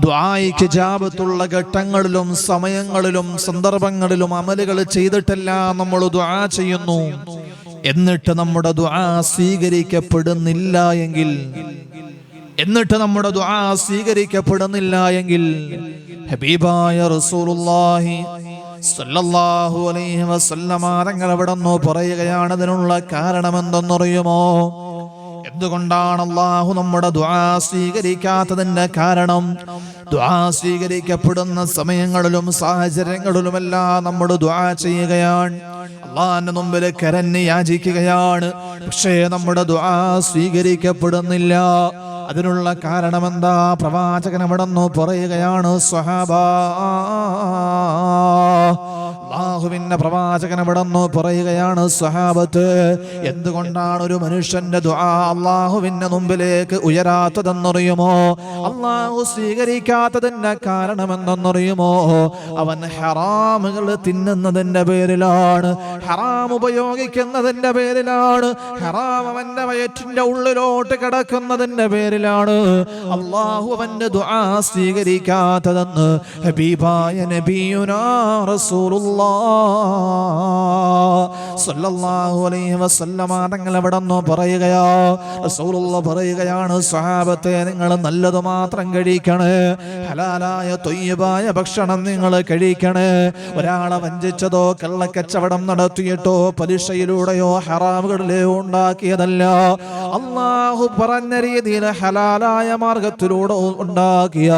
ദുആയിക്ക് ഇജാബത്തുള്ള ഘട്ടങ്ങളിലും സമയങ്ങളിലും സന്ദർഭങ്ങളിലും അമലുകൾ ചെയ്തിട്ടെല്ലാം നമ്മൾ ദുആ ചെയ്യുന്നു. എന്നിട്ട് നമ്മുടെ ദുആ സ്വീകരിക്കപ്പെടുന്നില്ല എങ്കിൽ ഹബീബായ റസൂലുള്ളാഹി സ്വല്ലല്ലാഹു അലൈഹി വസല്ലമ തങ്ങൾ അവിടെന്ന് പറയുകയാണ്, അതിനുള്ള കാരണം എന്തെന്നറിയുമോ? എന്തുകൊണ്ടാണ് അല്ലാഹു നമ്മുടെ ദുആ സ്വീകരിക്കാത്തതിന്റെ കാരണം? ദുആ സ്വീകരിക്കപ്പെടുന്ന സമയങ്ങളിലും സാഹചര്യങ്ങളിലുമെല്ലാം നമ്മൾ ദുആ ചെയ്യുകയാണ്, അല്ലാഹുവിന്റെ മുമ്പിൽ കരഞ്ഞ് യാചിക്കുകയാണ്. പക്ഷേ നമ്മുടെ ദുആ സ്വീകരിക്കപ്പെടുന്നില്ല. അതിനുള്ള കാരണം എന്താ? പ്രവാചകൻ അവിടെന്ന് പറയുകയാണ്, സ്വഹാബാ, അല്ലാഹുവിന്റെ പ്രവാചകൻ അവിടെന്ന് പറയുകയാണ്, സ്വഹാബത്ത്, എന്തുകൊണ്ടാണ് ഒരു മനുഷ്യന്റെ ദുആ അല്ലാഹുവിന്റെ മുമ്പിലേക്ക് ഉയരാത്തതെന്നറിയുമോ? അല്ലാഹു സ്വീകരിക്കാത്തതിന്റെ കാരണം എന്തെന്നറിയുമോ? അവൻ ഹറാമുകൾ തിന്നുന്നതിന്റെ പേരിലാണ്, ഹറാം ഉപയോഗിക്കുന്നതിന്റെ പേരിലാണ്, ഹറാം അവന്റെ വയറ്റിന്റെ ഉള്ളിലോട്ട് കിടക്കുന്നതിന്റെ പേരിലാണ് അല്ലാഹു അവന്റെ ദുആ സ്വീകരിക്കാത്തതെന്ന് ഹബീബായ നബിയുനാ റസൂലുള്ളാഹി സ്വല്ലല്ലാഹു അലൈഹി വസല്ലമ തങ്ങൾ അവിടെന്ന് പറയുകയാ. റസൂലുള്ളാഹി പറയുകയാണ്, സ്വഹാബത്തെ, നിങ്ങൾ നല്ലത് മാത്രം കഴിക്കണേ, ഹലാലായ ത്വയ്യിബായ ഭക്ഷണം നിങ്ങൾ കഴിക്കണേ. ഒരാളെ വഞ്ചിച്ചതോ കള്ളക്കച്ചവടം നടത്തിയിട്ടോ പലിശയിലൂടെയോ ഹറാമുകളിലെയോ ഉണ്ടാക്കിയതല്ല. അല്ലാഹു പറഞ്ഞ രീതിയിൽ ഹലാലായ മാർഗത്തിലൂടെ ഉണ്ടാക്കിയ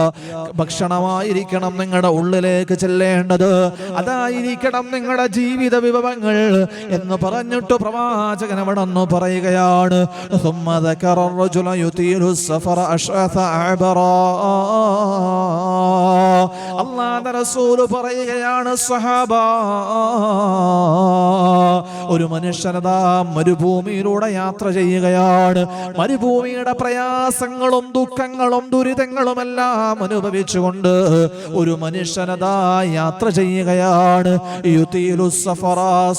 ഭക്ഷണമായിരിക്കണം നിങ്ങളുടെ ഉള്ളിലേക്ക് ചെല്ലേണ്ടത്. അതായിരിക്കണം നിങ്ങളുടെ ജീവിത വിഭവങ്ങൾ എന്ന് പറഞ്ഞിട്ട് പ്രവാചകൻ അവിടെന്ന് പറയുകയാണ്, അല്ലാഹുവിന്റെ റസൂല് പറയുകയാണ് സ്വഹാബ, ഒരു മനുഷ്യനതാ മരുഭൂമിയിലൂടെ യാത്ര ചെയ്യുകയാണ്. മരുഭൂമിയുടെ പ്രയാസങ്ങളും ദുഃഖങ്ങളും ദുരിതങ്ങളുമെല്ലാം അനുഭവിച്ചുകൊണ്ട് ഒരു മനുഷ്യനതാ യാത്ര ചെയ്യുകയാണ്.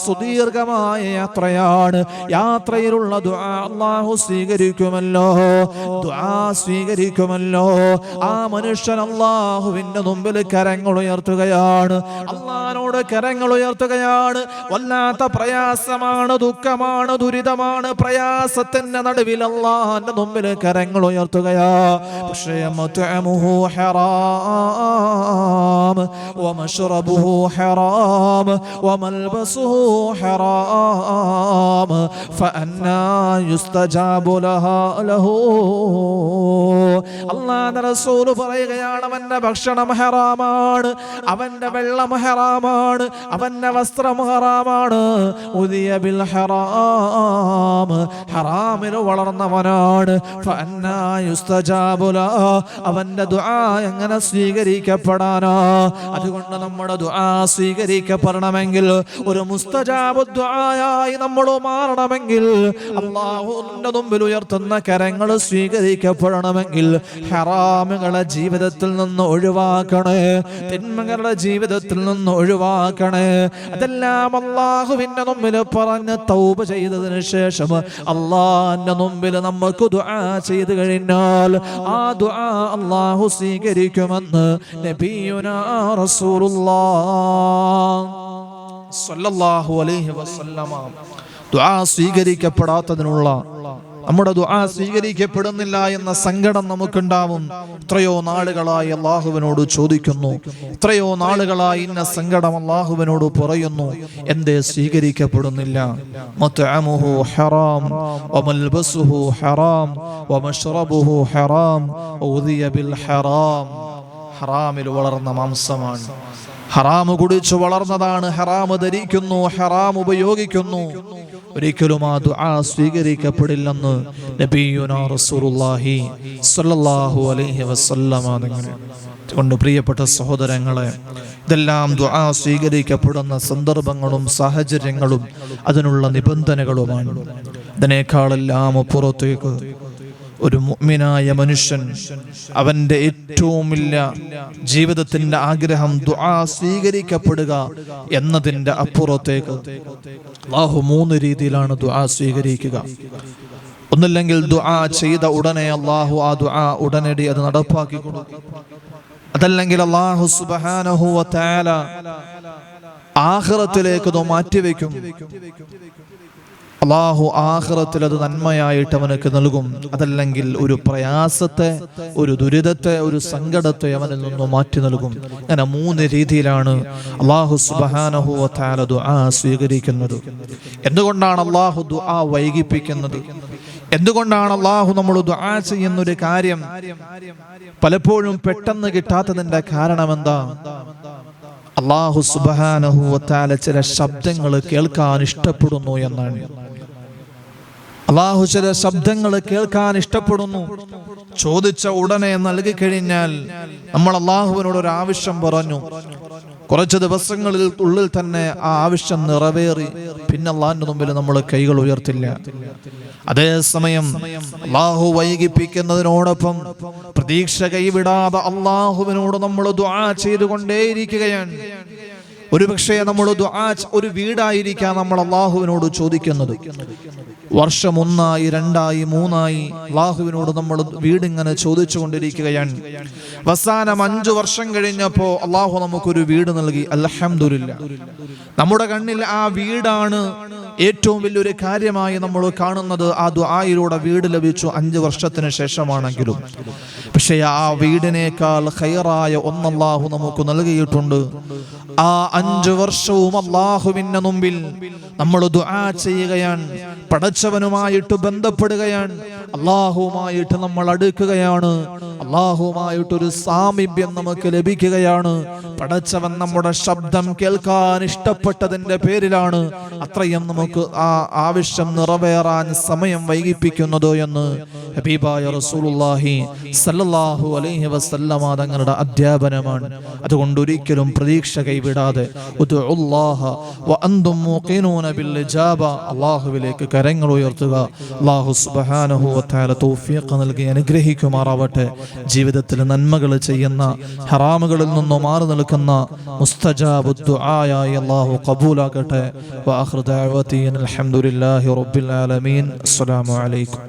സുദീർഘമായ യാത്രയാണ്. യാത്രയിലുള്ള ദുആ അല്ലാഹു സ്വീകരിക്കുമല്ലോ, ദുആ സ്വീകരിക്കുമല്ലോ. ആ മനുഷ്യൻ അല്ലാഹുവിന്റെ മുമ്പിൽ കരങ്ങൾ ഉയർത്തുകയാണ്, അല്ലാഹുവിനോട് കരങ്ങൾ ഉയർത്തുകയാണ്. വല്ലാത്ത പ്രയാസമാണ്, ദുഃഖമാണ്, ദുരിതമാണ്. പ്രയാസത്തിന്റെ നടുവിൽ അല്ലാഹുവിന്റെ മുമ്പിൽ കരങ്ങൾ ഉയർത്തുകയാ. പക്ഷേ മത്അമുഹു ഹറാം വമശ്റബുഹു ഹറാം വമൽബസുഹു ഹറാം ഫഅന്നാ യുസ്തജാബു ലഹു. അല്ലാഹുവിന്റെ റസൂൽ പറയുകയാണ്, അവന്റെ ഭക്ഷണം ഹറാമാണ്, അവന്റെ വെള്ളം ഹറാമാണ്, അവന്റെ വസ്ത്രം ഹറാമാണ്. ഉദിയ ബിൽ ഹറാം, ഹറാമിൽ വളർന്നവനാണ്. ഫഅന്നാ യുസ്തജാബു ലഹു, അവന്റെ ദുആ എങ്ങനെ സ്വീകരിക്കപ്പെടാനാ? അതുകൊണ്ട് നമ്മുടെ ദുആ സ്വീകരിക്കപ്പെടണമെങ്കിൽ, ഒരു മുസ്തജാബ് ദുആയായി നമ്മൾ മാറണമെങ്കിൽ, അല്ലാഹുവിന്റെ മുമ്പിൽ ഉയർത്തുന്ന കരങ്ങൾ സ്വീകരിക്കപ്പെടണമെങ്കിൽ ഹറാമുകളെ ജീവിതത്തിൽ നിന്ന് ഒഴിവാക്കണേ, തിന്മകളുടെ ജീവിതത്തിൽ നിന്ന് ഒഴിവാക്കണേ. അതെല്ലാം അല്ലാഹുവിന്റെ മുമ്പിൽ പറഞ്ഞ് തൗബ ചെയ്തതിനു ശേഷം അല്ലാഹുവിന്റെ മുമ്പിൽ നമുക്ക് ദുആ ചെയ്തു കഴിഞ്ഞാൽ ആ ദുആ അല്ലാഹു സ്വീകരിക്കുമെന്ന് നബിയുനാ റസൂലുള്ളാഹ് സ്വല്ലല്ലാഹു അലൈഹി വസല്ലമ. ദുആ സ്വീകരിക്കപ്പെടാത്തതിനുള്ള, നമ്മുടെ ദുആ സ്വീകരിക്കപ്പെടുന്നില്ല എന്ന സങ്കടം നമുക്കുണ്ടാവും. എത്രയോ നാളുകളായി അല്ലാഹുവിനോട് ചോദിക്കുന്നു, എത്രയോ നാളുകളായി ഇന്ന സങ്കടം അല്ലാഹുവിനോട് പറയുന്നു, എന്തേ സ്വീകരിക്കപ്പെടുന്നില്ല? മത്അമുഹു ഹറാം വമൽബസുഹു ഹറാം വമശ്റബുഹു ഹറാം ഉദിയ ബിൽ ഹറാം. ഹറാമിൽ വളർന്ന മാംസമാണ്, ഹറാം കുടിച്ചു വളർന്നതാണ്, ഹറാം ധരിക്കുന്നു, ഹറാം ഉപയോഗിക്കുന്നു. ഒരിക്കലും ആ ദുആ സ്വീകരിക്കപ്പെടില്ലെന്ന് നബിയുനാ റസൂലുള്ളാഹി സ്വല്ലല്ലാഹു അലൈഹി വസല്ലമ തങ്ങൾ. കൊണ്ട് പ്രിയപ്പെട്ട സഹോദരങ്ങളെ, ഇതെല്ലാം ദുആ സ്വീകരിക്കപ്പെടുന്ന സന്ദർഭങ്ങളും സാഹചര്യങ്ങളും അതിനുള്ള നിബന്ധനകളുമാണ്. ഇതിനേക്കാളെല്ലാം അപ്പുറത്തേക്ക് ഒരു മുഅ്മിനായ മനുഷ്യൻ അവന്റെ ഏറ്റവും വലിയ ജീവിതത്തിന്റെ ആഗ്രഹം ദുആ സ്വീകരിക്കപ്പെടുക എന്നതിന്റെ അപ്പുറത്തേക്ക് അല്ലാഹു 3 രീതിയിലാണ് ദുആ സ്വീകരിക്കുക. ഒന്നില്ലെങ്കിൽ ദുആ ചെയ്ത ഉടനെ അല്ലാഹു ആ ദുആ ഉടനടി അത് നടപ്പാക്കി കൊടുക്കും. അതല്ലെങ്കിൽ അല്ലാഹു സുബ്ഹാനഹു വ തആല ആഖിറത്തിലേക്ക് അത് മാറ്റിവെക്കും. അല്ലാഹു ആഖിറത്തിൽ അത് നന്മയായിട്ട് അവനക്ക് നൽകും. അതല്ലെങ്കിൽ ഒരു പ്രയാസത്തെ, ഒരു ദുരിതത്തെ, ഒരു സങ്കടത്തെ അവനിൽ നിന്ന് മാറ്റി നൽകും. അങ്ങനെ 3 രീതിയിലാണ് അല്ലാഹു സുബ്ഹാനഹു വ തആല ദുആ സ്വീകരിക്കുന്നത്. എന്തുകൊണ്ടാണ് അല്ലാഹു ദുആ വൈകിപ്പിക്കുന്നത്? എന്തുകൊണ്ടാണ് അല്ലാഹു നമ്മൾ ദുആ ചെയ്യുന്നൊരു കാര്യം പലപ്പോഴും പെട്ടെന്ന് കിട്ടാത്തതിന്റെ കാരണം എന്താ? അല്ലാഹു സുബ്ഹാനഹു വ തആല ചില ശബ്ദങ്ങൾ കേൾക്കാൻ ഇഷ്ടപ്പെടുന്നു എന്നാണ്. അല്ലാഹു ചില ശബ്ദങ്ങൾ കേൾക്കാൻ ഇഷ്ടപ്പെടുന്നു. ചോദിച്ച ഉടനെ നൽകി കഴിഞ്ഞാൽ, നമ്മൾ അല്ലാഹുവിനോട് ഒരു ആവശ്യം പറഞ്ഞു, കുറച്ച് ദിവസങ്ങളിൽ ഉള്ളിൽ തന്നെ ആ ആവശ്യം നിറവേറി, പിന്നെ അല്ലാഹുവിന്റെ മുമ്പിൽ നമ്മൾ കൈകൾ ഉയർത്തില്ല. അതേസമയം അല്ലാഹു വൈകിപ്പിക്കുന്നതിനോടൊപ്പം പ്രതീക്ഷ കൈവിടാതെ അല്ലാഹുവിനോട് നമ്മൾ ദുആ ചെയ്തുകൊണ്ടേയിരിക്കുകയാണ്. ഒരുപക്ഷേ നമ്മൾ ദുആ, ഒരു വീടായിരിക്കാം നമ്മൾ അല്ലാഹുവിനോട് ചോദിക്കുന്നത്. വർഷം 1, 2, 3 അല്ലാഹുവിനോട് നമ്മൾ വീടിങ്ങനെ ചോദിച്ചു കൊണ്ടിരിക്കുകയാണ്. അവസാനം 5 വർഷം കഴിഞ്ഞപ്പോൾ അല്ലാഹു നമുക്കൊരു വീട് നൽകി. അൽഹംദുലില്ലാ. നമ്മുടെ കണ്ണിൽ ആ വീടാണ് ഏറ്റവും വലിയൊരു കാര്യമായി നമ്മൾ കാണുന്നത്. ആ ദുആയിലൂടെ വീട് ലഭിച്ചു 5 വർഷത്തിന് ശേഷമാണെങ്കിലും. പക്ഷേ ആ വീടിനേക്കാൾ ഖൈറായ ഒന്ന് അല്ലാഹു നമുക്ക് നൽകിയിട്ടുണ്ട്. ആ 5 വർഷവും അല്ലാഹുവിന്റെ മുമ്പിൽ നമ്മൾ ദുആ ചെയ്യുകയാണ്, പടച്ചവനുമായിട്ട് ബന്ധപ്പെടുകയാണ്, അള്ളാഹുവുമായിട്ട് നമ്മൾ അടുക്കുകയാണ്, അള്ളാഹുവുമായിട്ടൊരു സാമീപ്യം നമുക്ക് ലഭിക്കുകയാണ്. പടച്ചവൻ നമ്മുടെ ശബ്ദം കേൾക്കാൻ ഇഷ്ടപ്പെട്ടതിന്റെ പേരിലാണ് അത്രയും നമുക്ക് ആ ആവശ്യം നിറവേറാൻ സമയം വൈകിപ്പിക്കുന്നത് എന്ന് ഹബീബായ റസൂലുള്ളാഹി സല്ലല്ലാഹു അലൈഹി വസല്ലമ തങ്ങളുടെ അധ്യാപനമാണ്. അതുകൊണ്ട് ഒരിക്കലും പ്രതീക്ഷ കൈവിടാതെ ഉദ്ഉല്ലാഹ വഅൻതും മൂഖിനൂന ബിൽ ഇജാബ, അല്ലാഹുവിലേക്ക് കരങ്ങൾ ഉയർത്തുക. അല്ലാഹു സുബ്ഹാനഹു വ തആല തൗഫീഖ് നൽകി അനുഗ്രഹിക്കുമാറാവട്ടെ. ജീവിതത്തിൽ നന്മകൾ ചെയ്യുന്ന, ഹറാമുകളിൽ നിന്നും മാറി നിൽക്കുന്ന മുസ്തജാബു ദുആയായി അല്ലാഹു ഖബൂലാക്കട്ടെ. വആഖിറു ദഅവതി അൽഹംദുലില്ലാഹി റബ്ബിൽ ആലമീൻ. അസ്സലാമു അലൈക്കും.